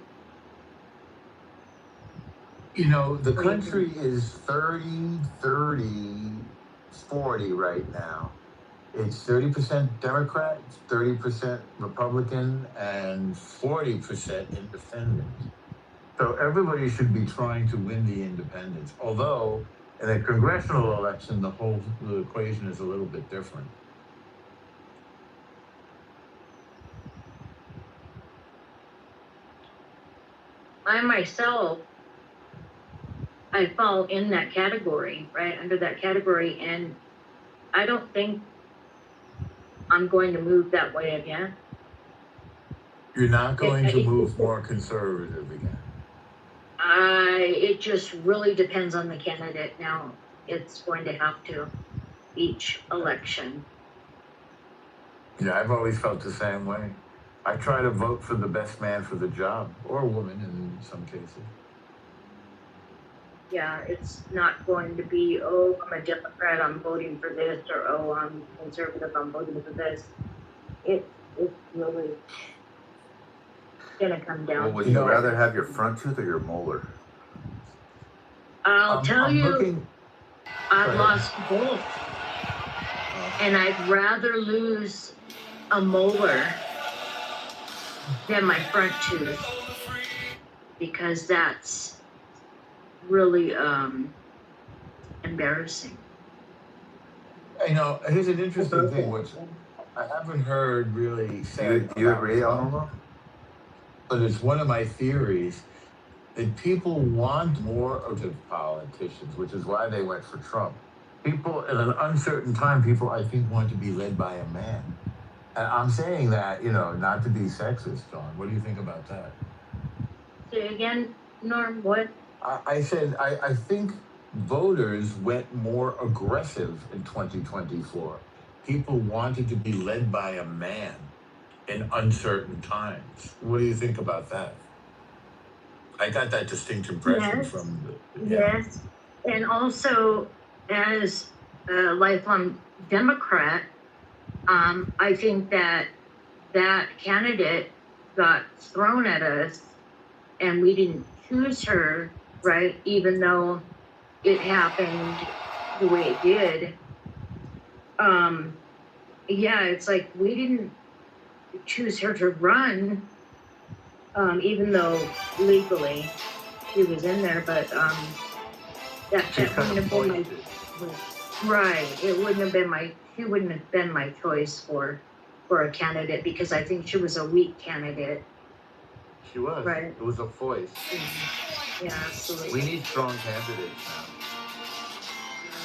You know, the country is 30-30-40 right now. It's 30% Democrat, 30% Republican, and 40% independent. So everybody should be trying to win the independents. Although in a congressional election, the equation is a little bit different. I myself, I fall in that category, right, under that category, and I don't think I'm going to move that way again. You're not going to move more conservative again. It just really depends on the candidate now. It's going to have to each election. Yeah, I've always felt the same way. I try to vote for the best man for the job, or woman in some cases. Yeah, it's not going to be, oh, I'm a Democrat, I'm voting for this, or oh, I'm conservative, I'm voting for this. It's really gonna come down. Well, would you rather have your front tooth or your molar? I'll tell you, I've lost both. And I'd rather lose a molar than my front tooth, because that's really embarrassing. You know, here's an interesting thing, which I haven't heard really said. Do you agree, Alma? But it's one of my theories that people want more of the politicians, which is why they went for Trump. People, in an uncertain time, people, I think, want to be led by a man. And I'm saying that, you know, not to be sexist, John. What do you think about that? Say again, Norm, what? I said, I think voters went more aggressive in 2024. People wanted to be led by a man in uncertain times. What do you think about that? I got that distinct impression from the... Yes, and also as a lifelong Democrat, I think that candidate got thrown at us and we didn't choose her, right? Even though it happened the way it did. Yeah, it's like we didn't choose her to run, even though legally she was in there, but that wouldn't have been my, right. It wouldn't have been she wouldn't have been my choice for a candidate, because I think she was a weak candidate. She was. Right. It was a voice. Mm-hmm. Yeah, absolutely. We need strong candidates now.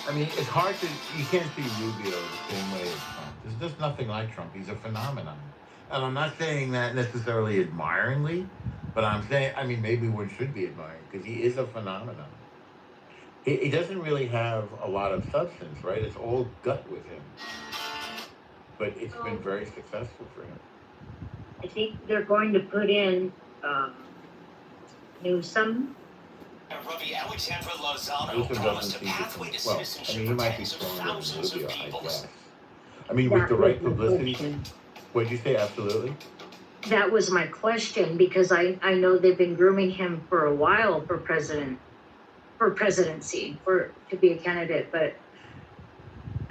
I mean, it's hard to, you can't see Rubio the same way as Trump. There's just nothing like Trump. He's a phenomenon. And I'm not saying that necessarily admiringly, but I'm saying, I mean, maybe one should be admiring, because he is a phenomenon. He doesn't really have a lot of substance, right? It's all gut with him. But it's been very successful for him. I think they're going to put in Newsom. Alexandra Lozano Newsom promised doesn't a seem pathway to, to well, I citizenship mean, he for might be tens of stronger than thousands of Rubio, I people. guess. I mean, with the right publicity, what'd you say, absolutely? That was my question, because I know they've been grooming him for a while for presidency, to be a candidate, but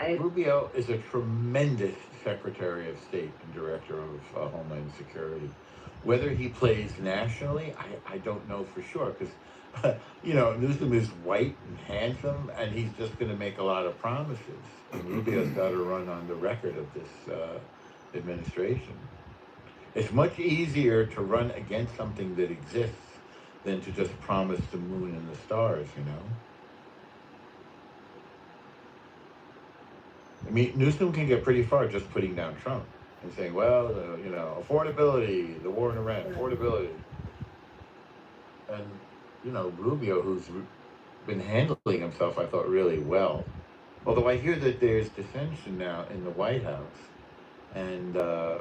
Rubio is a tremendous Secretary of State and Director of Homeland Security. Whether he plays nationally, I don't know for sure, because, you know, Newsom is white and handsome, and he's just going to make a lot of promises. And Rubio's got to run on the record of this administration. It's much easier to run against something that exists than to just promise the moon and the stars, you know? I mean, Newsom can get pretty far just putting down Trump and saying, well, you know, affordability, the war in Iran, affordability. And, you know, Rubio, who's been handling himself, I thought, really well. Although I hear that there's dissension now in the White House. And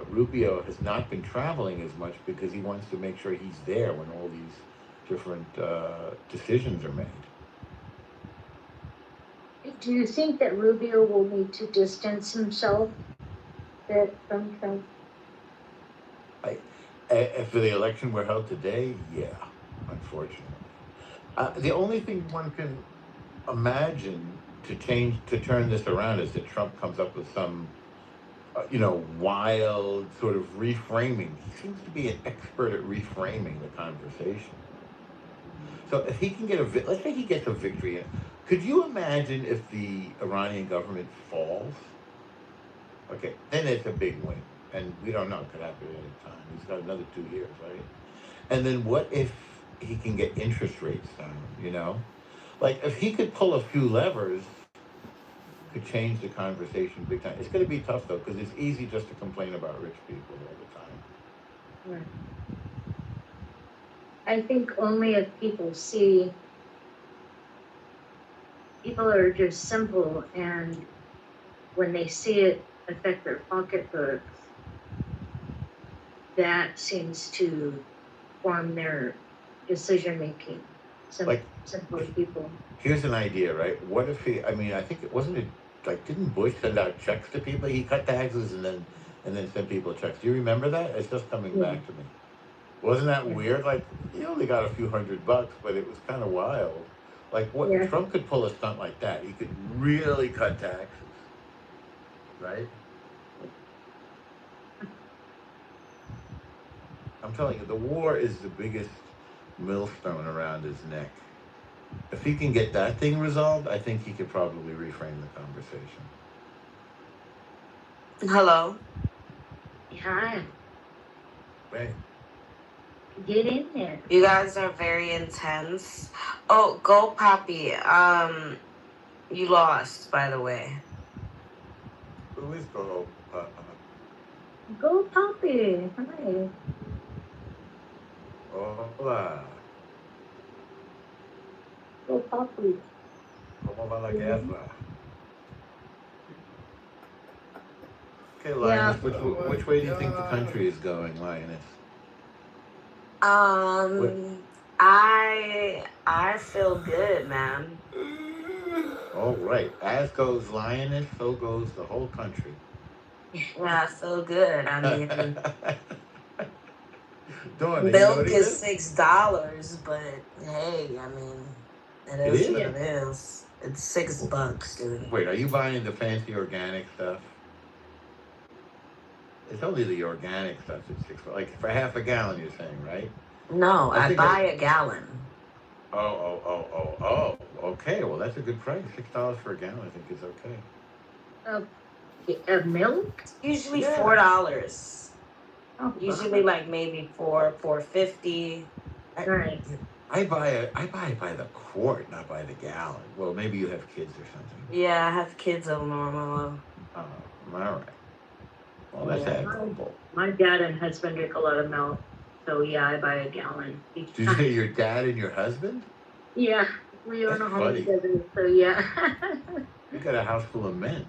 Rubio has not been traveling as much because he wants to make sure he's there when all these different decisions are made. do you think that Rubio will need to distance himself from Trump? If the election were held today, yeah, unfortunately. The only thing one can imagine to turn this around is that Trump comes up with some you know, wild sort of reframing. He seems to be an expert at reframing the conversation. So if he can get let's say he gets a victory, could you imagine if the Iranian government falls? Okay, then it's a big win. And we don't know, it could happen at any time. He's got another 2 years, right? And then what if he can get interest rates down, you know? Like, if he could pull a few levers, could change the conversation big time. It's going to be tough, though, because it's easy just to complain about rich people all the time. Right. I think only if people see people are just simple, and when they see it affect their pocketbooks, that seems to form their decision making. Like, Simple people. here's an idea, right? What if he? I mean, I think it wasn't it like didn't Bush send out checks to people? He cut taxes and then sent people checks. Do you remember that? It's just coming Yeah. back to me. Wasn't that Yeah. weird? Like he only got a few $100, but it was kind of wild. Like what Yeah. Trump could pull a stunt like that. He could really cut taxes, right? I'm telling you, the war is the biggest millstone around his neck. If he can get that thing resolved, I think he could probably reframe the conversation. Hello. Hi. Right. Get in there. You guys are very intense. Oh, go Poppy. You lost, by the way. Who is Go? Go Poppy. Hi. Hola. Go Poppy. ¿Cómo va la guerra? Okay, Yeah. Lioness, which way do you think the country is going, Lioness? I feel good, man. All right. As goes Lioness, so goes the whole country. Yeah, I feel good. I mean, Dawn, are you milk noticing is this? $6, but hey, I mean, it It is is? what it is. It's $6, dude. Wait, are you buying the fancy organic stuff? It's only the organic stuff that's $6. Like for half a gallon, you're saying, right? No, I I think buy a gallon. Oh. Okay, well that's a good price. $6 for a gallon, I think is okay. Of milk? Usually Yeah. $4. Oh, Usually like maybe $4.50. Right. I buy by the quart, not by the gallon. Well, maybe you have kids or something. Yeah, I have kids of normal. Oh, all right. Well, that's Yeah. admirable. My dad and husband drink a lot of milk, so yeah, I buy a gallon each Did you time. say your dad and your husband? Yeah, we own That's a home funny. together, so yeah. You got a house full of men.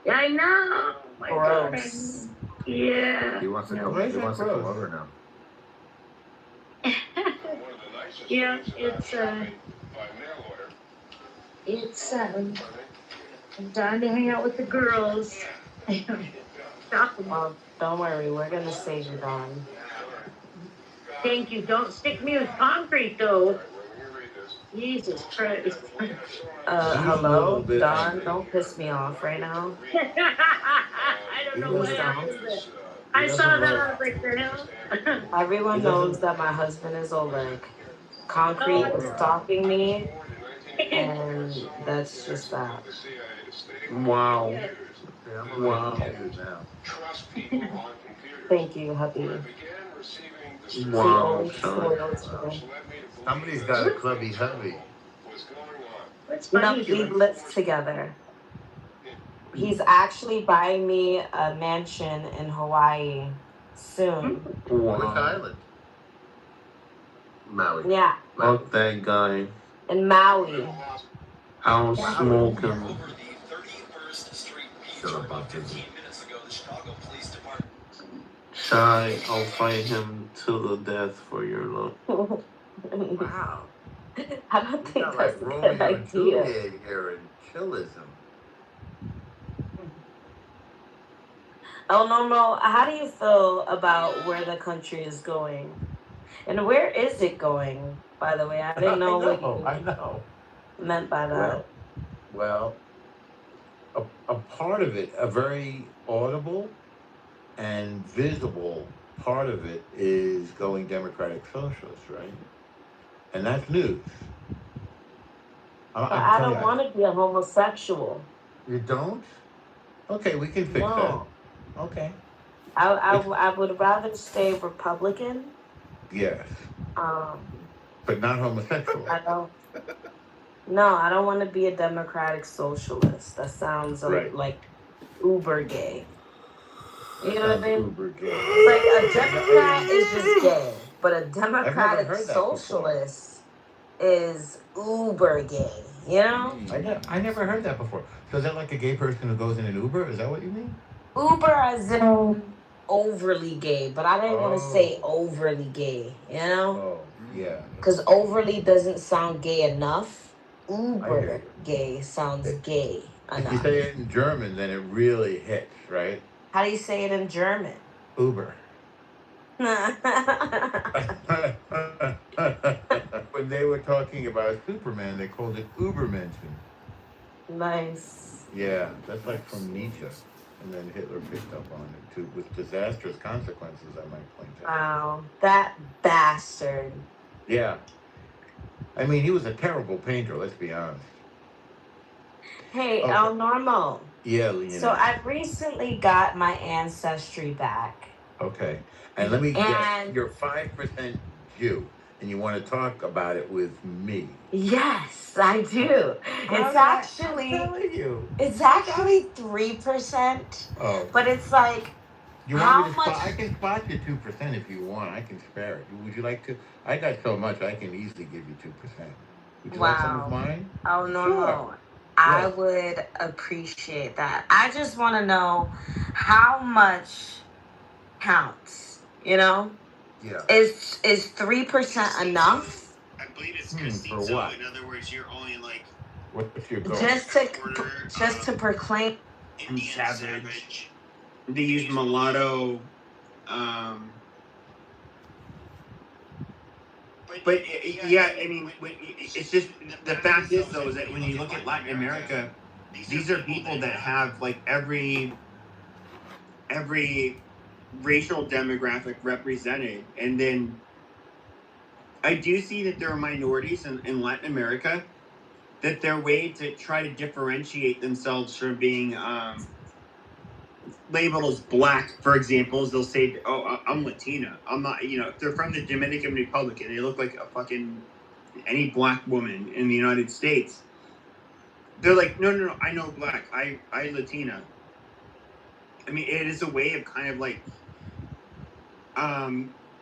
Yeah, I know. My God. Gross. Yeah. He wants to No. come. Why He is that wants to come gross? over now. Yeah, it's I'm dying to hang out with the girls. Stop them. Well, don't worry, we're gonna save you, Dawn. Thank you. Don't stick me with concrete, though. Jesus Christ. Hello, bit Dawn, angry. don't piss me off right now. I don't know Please what don't. happened, but I saw that. I was like, the hell? Everyone He knows doesn't- that my husband is Oleg. Concrete is stalking me, and that's just that. Wow. Yeah. Okay, I'm a little confused now. Thank you, hubby. He Wow, always son. spoils me. Somebody's got a clubby hubby. What's No, funny, we George? live together. He's actually buying me a mansion in Hawaii soon. Which Wow. island? Maui. Yeah, Fuck that guy. in Maui. I'll smoke him. Shut up, Bob Disney. Shy, I'll fight him to the death for your love. Wow. I don't You think got that's like a Romeo good and idea. Juliet here in chillism. Oh, no. How do you feel about where the country is going? And where is it going, by the way? I didn't know what I you know. meant by that. Well, a part of it, a very audible and visible part of it is going Democratic Socialist, right? And that's news. But I don't want to be a homosexual. You don't? Okay, we can fix No. that. Okay. I would rather stay Republican. Yes. but not homosexual. I don't. No, I don't want to be a democratic socialist. That sounds Right. like uber gay. You know what I Sounds mean? uber gay. It's like a Democrat is just gay, but a democratic heard that before. socialist is uber gay. You know? I never heard that before. So is that like a gay person who goes in an Uber? Is that what you mean? Uber as in overly gay, but I didn't want to say overly gay. You know? Oh, yeah. Because overly doesn't sound gay enough. I hear Uber you. gay sounds gay If you enough. say it in German, then it really hits, right? How do you say it in German? Uber. Nice. When they were talking about Superman, they called it Ubermenschen. Yeah, that's like from Nietzsche. And then Hitler picked up on it too, with disastrous consequences, I might point out. Wow, that bastard. Yeah. I mean, he was a terrible painter, let's be honest. Hey, Okay. El Normo. Yeah, Leonard. So I recently got my ancestry back. Okay. And let me guess, And- you're 5% Jew, and you want to talk about it with me. Yes, I do. It's actually I'm telling you. it's actually 3%, Oh. but it's like You how want me to much? spot? I can spot you 2% if you want. I can spare it. Would you like to? I got so much, I can easily give you 2%. Would you like some Wow. of mine? Oh no, Sure. no. I Yes. would appreciate that. I just want to know how much counts. You know, Yeah. is 3% enough? I believe it's For Castizo. what? In other words, you're only like What's your goal? Just to proclaim. Indian savage. They use mulatto. But yeah, I mean, it's just the fact is though is that when you look at Latin America, these are people that have like every racial demographic represented, and then I do see that there are minorities in Latin America that their way to try to differentiate themselves from being labeled as black, for example, is they'll say, "Oh, I'm Latina. I'm not." You know, if they're from the Dominican Republic and they look like a fucking any black woman in the United States, they're like, "No, I know black. I Latina." I mean, it is a way of kind of like,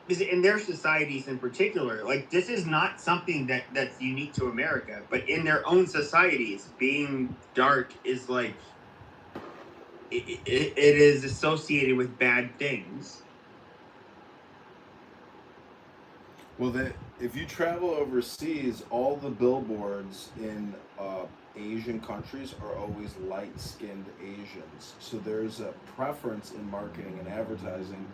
is in their societies in particular, like this is not something that's unique to America, but in their own societies, being dark is like, it is associated with bad things. Well, if you travel overseas, all the billboards in Asian countries are always light-skinned Asians. So there's a preference in marketing and advertising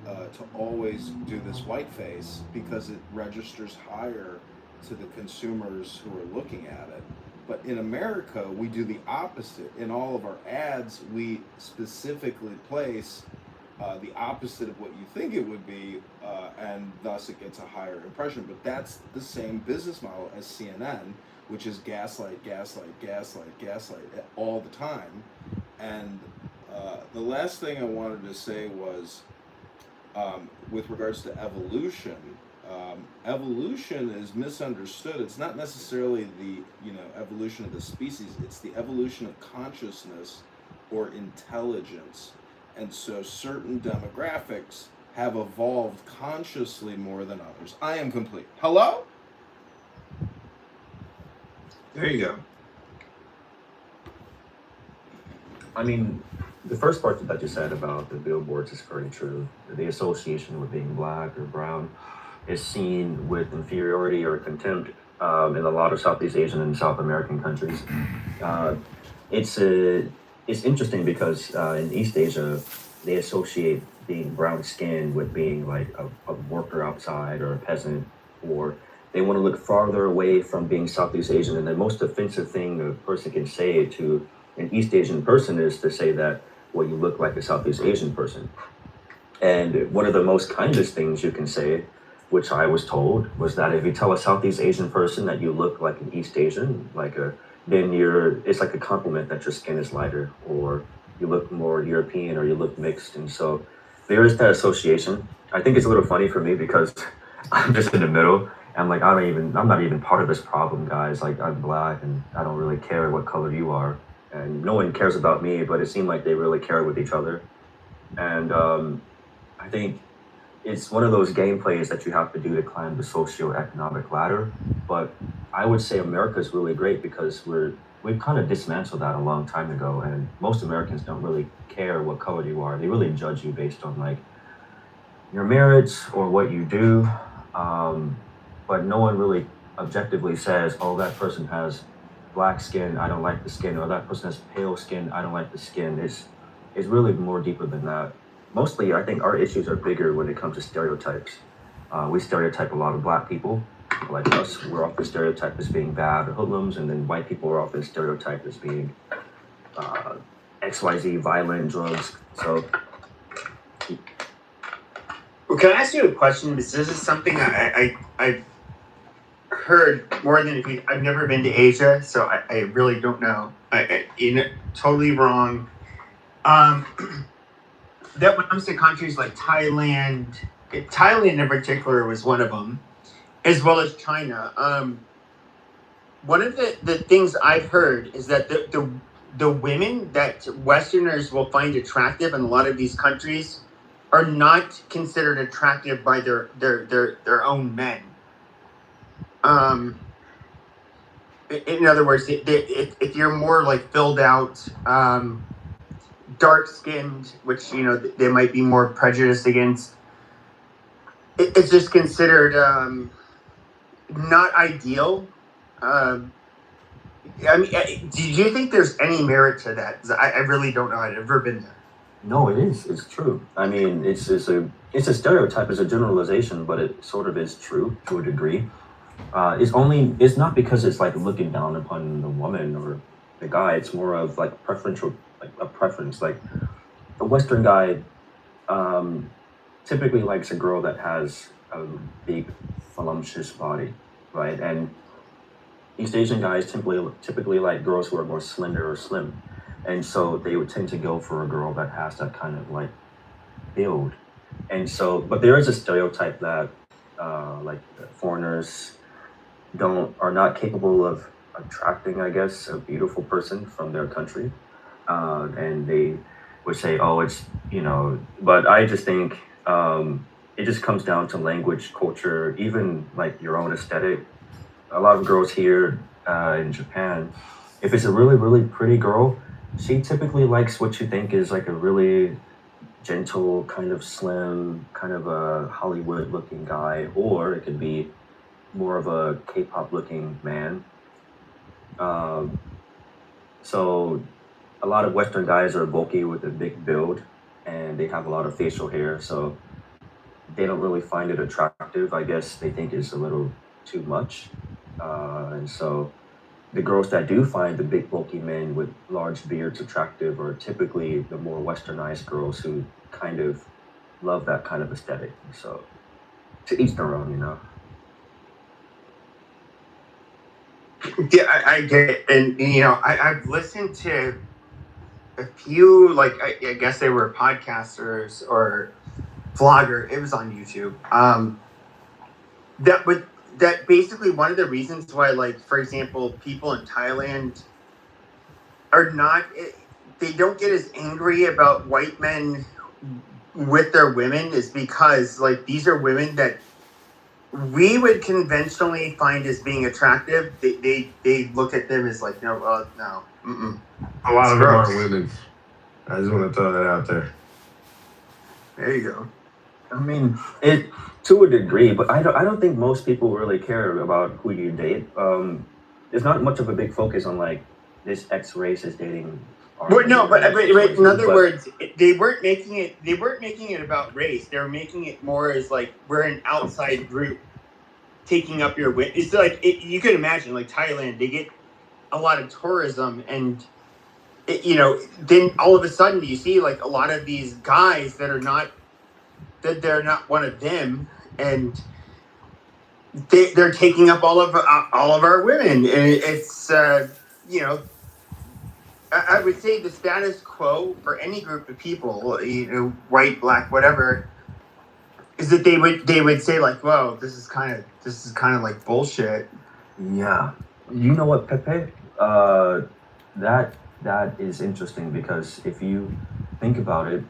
to always do this white face because it registers higher to the consumers who are looking at it. But in America, we do the opposite. In all of our ads, we specifically place the opposite of what you think it would be, and thus it gets a higher impression. But that's the same business model as CNN, which is gaslight all the time. And the last thing I wanted to say was, with regards to evolution, evolution is misunderstood. It's not necessarily the evolution of the species. It's the evolution of consciousness or intelligence. And so certain demographics have evolved consciously more than others. I am complete. Hello? There you go. I mean, the first part that you said about the billboards is very true. The association with being black or brown is seen with inferiority or contempt in a lot of Southeast Asian and South American countries. It's interesting because in East Asia, they associate being brown skinned with being like a worker outside or a peasant, or they want to look farther away from being Southeast Asian. And the most offensive thing a person can say to an East Asian person is to say that, well, you look like a Southeast Asian person. And one of the most kindest things you can say, which I was told, was that if you tell a Southeast Asian person that you look like an East Asian, then it's like a compliment that your skin is lighter, or you look more European, or you look mixed. And so there is that association. I think it's a little funny for me because I'm just in the middle, I'm like, I'm not even part of this problem, guys. Like, I'm black and I don't really care what color you are. And no one cares about me, but it seemed like they really care with each other. And I think it's one of those gameplays that you have to do to climb the socioeconomic ladder. But I would say America is really great because we've kind of dismantled that a long time ago. And most Americans don't really care what color you are. They really judge you based on like your merits or what you do. But no one really objectively says, oh, that person has black skin, I don't like the skin, or that person has pale skin, I don't like the skin. It's really more deeper than that. Mostly, I think our issues are bigger when it comes to stereotypes. We stereotype a lot of black people, like us. We're often stereotyped as being bad or hoodlums, and then white people are often stereotyped as being XYZ, violent, drugs. So, Well, can I ask you a question? This is something I've heard more than a few. I've never been to Asia, so I really don't know. Totally wrong. That when it comes to countries like Thailand in particular was one of them, as well as China. One of the things I've heard is that the women that Westerners will find attractive in a lot of these countries are not considered attractive by their own men. In other words, if you're more like filled out, dark skinned, which they might be more prejudiced against, it's just considered not ideal. Do you think there's any merit to that? 'Cause I really don't know. I've never been there. no, it is. It's true. I mean, it's a stereotype, it's a generalization, but it sort of is true to a degree. It's not because it's like looking down upon the woman or the guy. It's more of like preferential, like a preference. Like a Western guy typically likes a girl that has a big, voluptuous body, right? And East Asian guys typically like girls who are more slender or slim, and so they would tend to go for a girl that has that kind of like build. And so, but there is a stereotype that like foreigners are not capable of attracting, I guess, a beautiful person from their country, and they would say, oh, it's But I just think it just comes down to language, culture, even like your own aesthetic. A lot of girls here in Japan, if it's a really, really pretty girl, she typically likes what you think is like a really gentle, kind of slim, kind of a Hollywood looking guy, or it could be more of a K-pop looking man. So a lot of Western guys are bulky with a big build, and they have a lot of facial hair, so they don't really find it attractive. I guess they think it's a little too much. And so the girls that do find the big bulky men with large beards attractive are typically the more westernized girls who kind of love that kind of aesthetic. So to each their own, Yeah, I get it. And I've listened to a few, like I guess they were podcasters or vlogger. It was on YouTube. That basically one of the reasons why, like, for example, people in Thailand they don't get as angry about white men with their women is because, like, these are women that we would conventionally find as being attractive. They look at them as like, no. Mm-mm. A lot of them aren't women. I just want to throw that out there. There you go. I mean, it to a degree, but I don't think most people really care about who you date. There's not much of a big focus on like this X race is dating. But no, but in other words, they weren't making it about race. They were making it more as like we're an outside group taking up your wit. It's like you could imagine like Thailand, they get a lot of tourism, and then all of a sudden you see like a lot of these guys that they're not one of them, and they're taking up all of our women, and it's I would say the status quo for any group of people, white, black, whatever, is that they would say like, "Whoa, this is kind of like bullshit." Yeah. You know what, Pepe? That is interesting because if you think about it,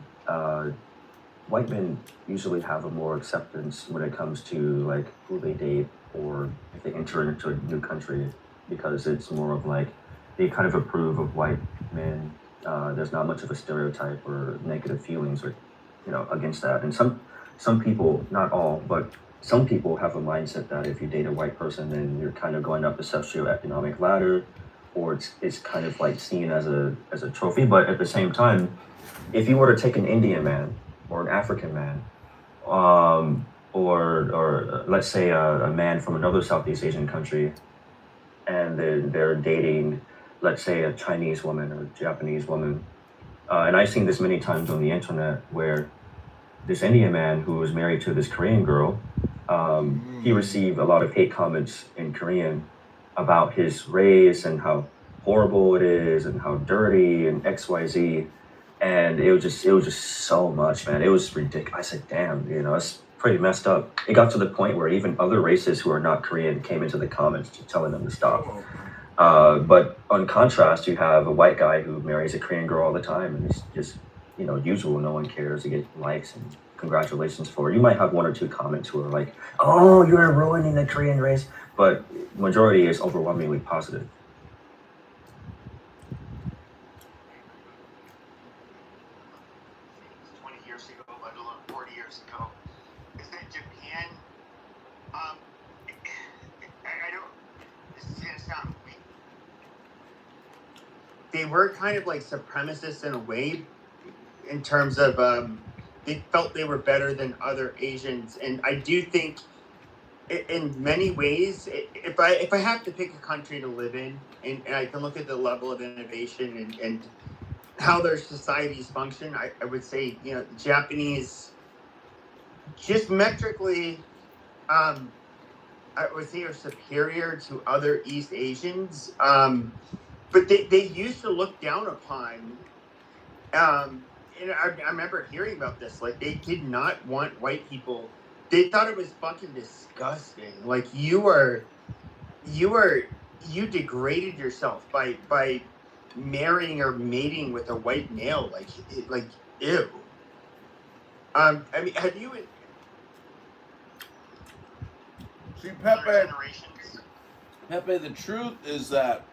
white men usually have a more acceptance when it comes to like who they date or if they enter into a new country, because it's more of like they kind of approve of white men. There's not much of a stereotype or negative feelings or against that. And some people, not all, but some people have a mindset that if you date a white person, then you're kind of going up the socioeconomic ladder, or it's kind of like seen as a trophy. But at the same time, if you were to take an Indian man or an African man, or let's say a man from another Southeast Asian country, and they're dating, let's say, a Chinese woman or a Japanese woman, and I've seen this many times on the internet where this Indian man who was married to this Korean girl, he received a lot of hate comments in Korean about his race and how horrible it is and how dirty and XYZ. And it was just so much, man. It was ridiculous. I said, damn, it's pretty messed up. It got to the point where even other races who are not Korean came into the comments telling them to stop. But on contrast, you have a white guy who marries a Korean girl all the time, and it's just, usual. No one cares. You get likes and congratulations for it. You might have one or two comments who are like, oh, you're ruining the Korean race. But majority is overwhelmingly positive. 20 years ago, let alone 40 years ago, is that Japan, I don't, this is going to sound weak. They were kind of like supremacists in a way, in terms of they felt they were better than other Asians, and I do think, in many ways, if I have to pick a country to live in, and I can look at the level of innovation and how their societies function, I would say, the Japanese, just metrically, I would say are superior to other East Asians, but they used to look down upon, and I remember hearing about this, like they did not want white people. They thought it was fucking disgusting. Like you degraded yourself by marrying or mating with a white male. Like ew. I mean, have you? See, Pepe, the truth is that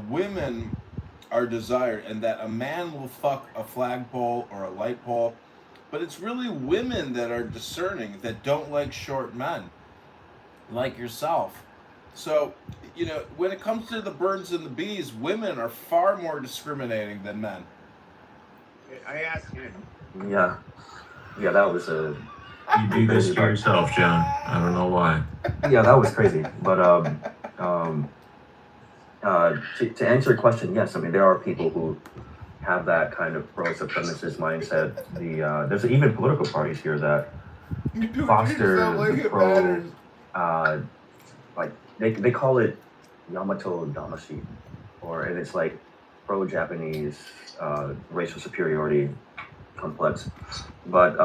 women are desired, and that a man will fuck a flagpole or a light pole, but it's really women that are discerning, that don't like short men, like yourself. So, when it comes to the birds and the bees, women are far more discriminating than men. I asked him. Yeah, that was a... You do this to yourself, John. I don't know why. Yeah, that was crazy. But to answer your question, yes. I mean, there are people who have that kind of pro-supremacist mindset. There's even political parties here that foster the pro... like, they call it Yamato Damashi. And it's like pro-Japanese racial superiority complex. But...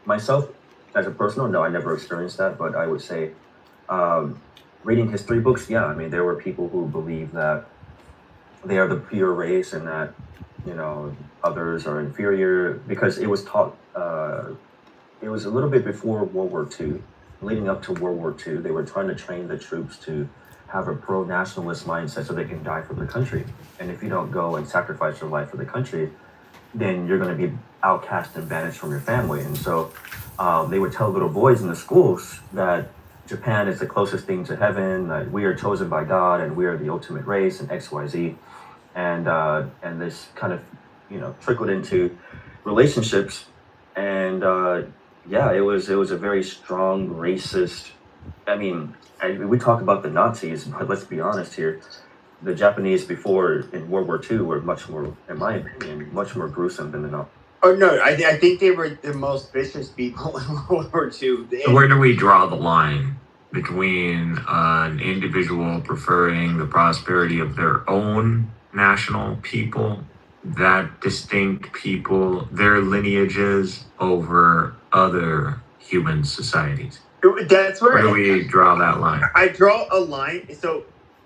myself, as a personal, no, I never experienced that, but I would say, reading history books, yeah, I mean, there were people who believe that they are the pure race and that, others are inferior, because it was taught, it was a little bit before World War II, leading up to World War II, they were trying to train the troops to have a pro-nationalist mindset so they can die for their country. And if you don't go and sacrifice your life for the country, then you're going to be outcast and banished from your family. And so they would tell little boys in the schools that Japan is the closest thing to heaven, that we are chosen by God and we are the ultimate race, and XYZ. And this kind of, trickled into relationships. And it was a very strong racist. I mean, we talk about the Nazis, but let's be honest here. The Japanese before in World War II were much more, in my opinion, much more gruesome than the Nazis. Oh no, I think they were the most vicious people in World War II. So where do we draw the line between an individual preferring the prosperity of their own national people, that distinct people, their lineages, over other human societies? That's Where where do we draw that line? I draw a line. So,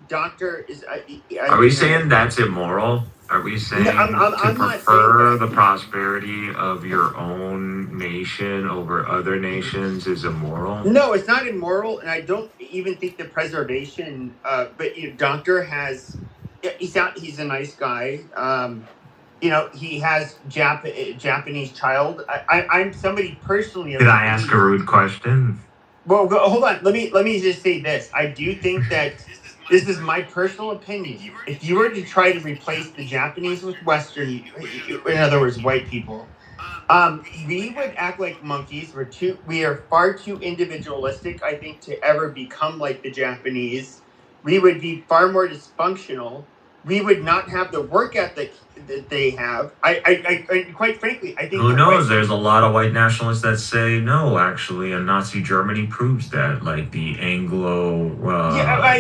doctor is. Are we saying that's immoral? Are we saying No, I'm to not saying prefer that. the prosperity of your own nation over other nations is immoral? No, it's not immoral, and I don't even think the preservation. But doctor has. He's a nice guy. He has Japanese child. I'm somebody personally. Did I ask a rude question? Well, hold on. Let me just say this. I do think that this is my personal opinion. If you were to try to replace the Japanese with Western, in other words, white people, we would act like monkeys. We are far too individualistic, I think, to ever become like the Japanese. We would be far more dysfunctional. We would not have the work ethic that they have. I quite frankly, I think. Who knows? There's a lot of white nationalists that say no. Actually, and Nazi Germany proves that. Like the Anglo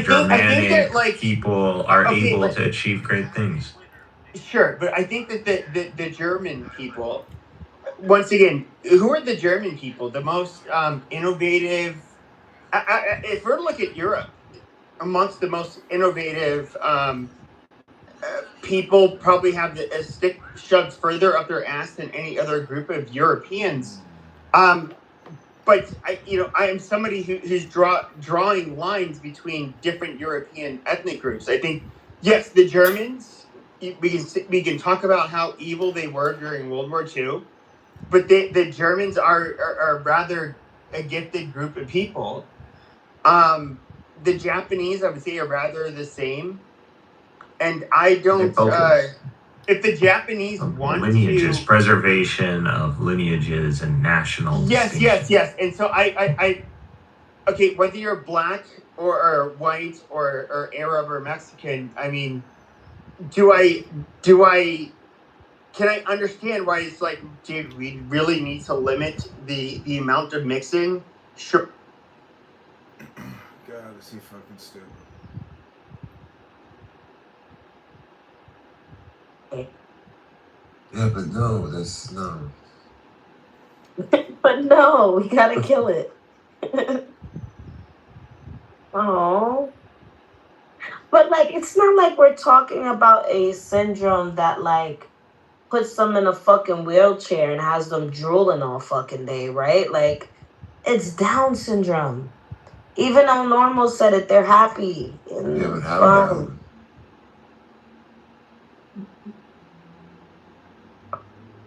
Germanic people are able to achieve great things. Sure, but I think that the German people. Once again, who are the German people? The most innovative. If we're to look at Europe, amongst the most innovative people, probably have a stick shoved further up their ass than any other group of Europeans. But I am somebody who's drawing lines between different European ethnic groups. I think yes, the Germans. We can talk about how evil they were during World War II. But the Germans are rather a gifted group of people. The Japanese, I would say, are rather the same. And I don't. If the Japanese want lineages, to preservation of lineages and national. Yes. And so I okay, whether you're black or white or Arab or Mexican, I mean, do I? Can I understand why it's like, dude, we really need to limit the amount of mixing? Sure. God, is he fucking stupid. Yeah, but no, that's no. But no, we gotta kill it. Oh. But like, it's not like we're talking about a syndrome that like puts them in a fucking wheelchair and has them drooling all fucking day, right? Like, it's Down syndrome. Even on Normal said it, they're happy and Yeah, but how fun. down?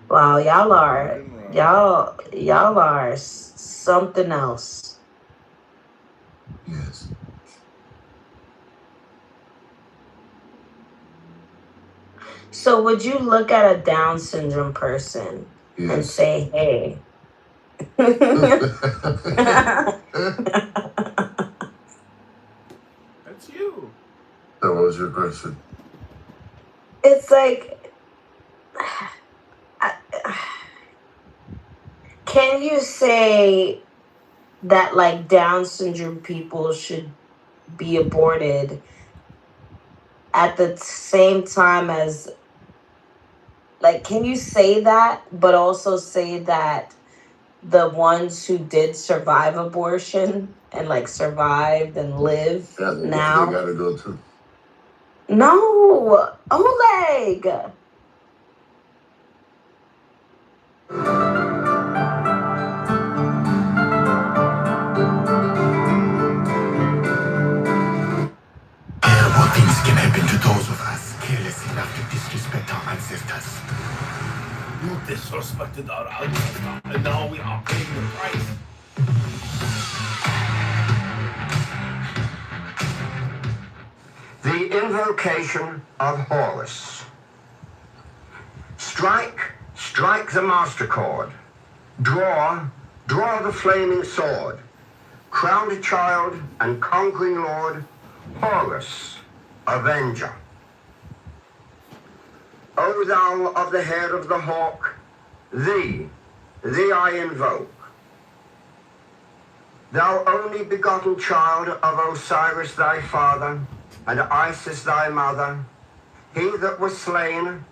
Wow, y'all are something else. Yes. So would you look at a Down syndrome person and say, hey? That's you. So what was your question? It's like, can you say that like Down syndrome people should be aborted at the same time as, like, can you say that, but also say that the ones who did survive abortion and like survived and live now? They gotta go too. No, Oleg. Terrible things can happen to those of us careless enough to disrespect our ancestors. You disrespected our ancestors, and now we are paying the price. The invocation of Horus. Strike the master chord. Draw the flaming sword. Crowned child and conquering lord, Horus, avenger. O thou of the head of the hawk, thee I invoke. Thou only begotten child of Osiris thy father, and Isis thy mother, he that was slain,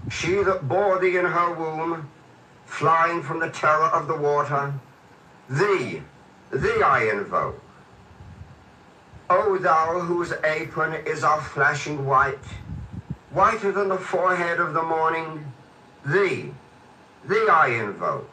she that bore thee in her womb, flying from the terror of the water, Thee I invoke. O thou whose apron is of flashing white, whiter than the forehead of the morning, thee I invoke.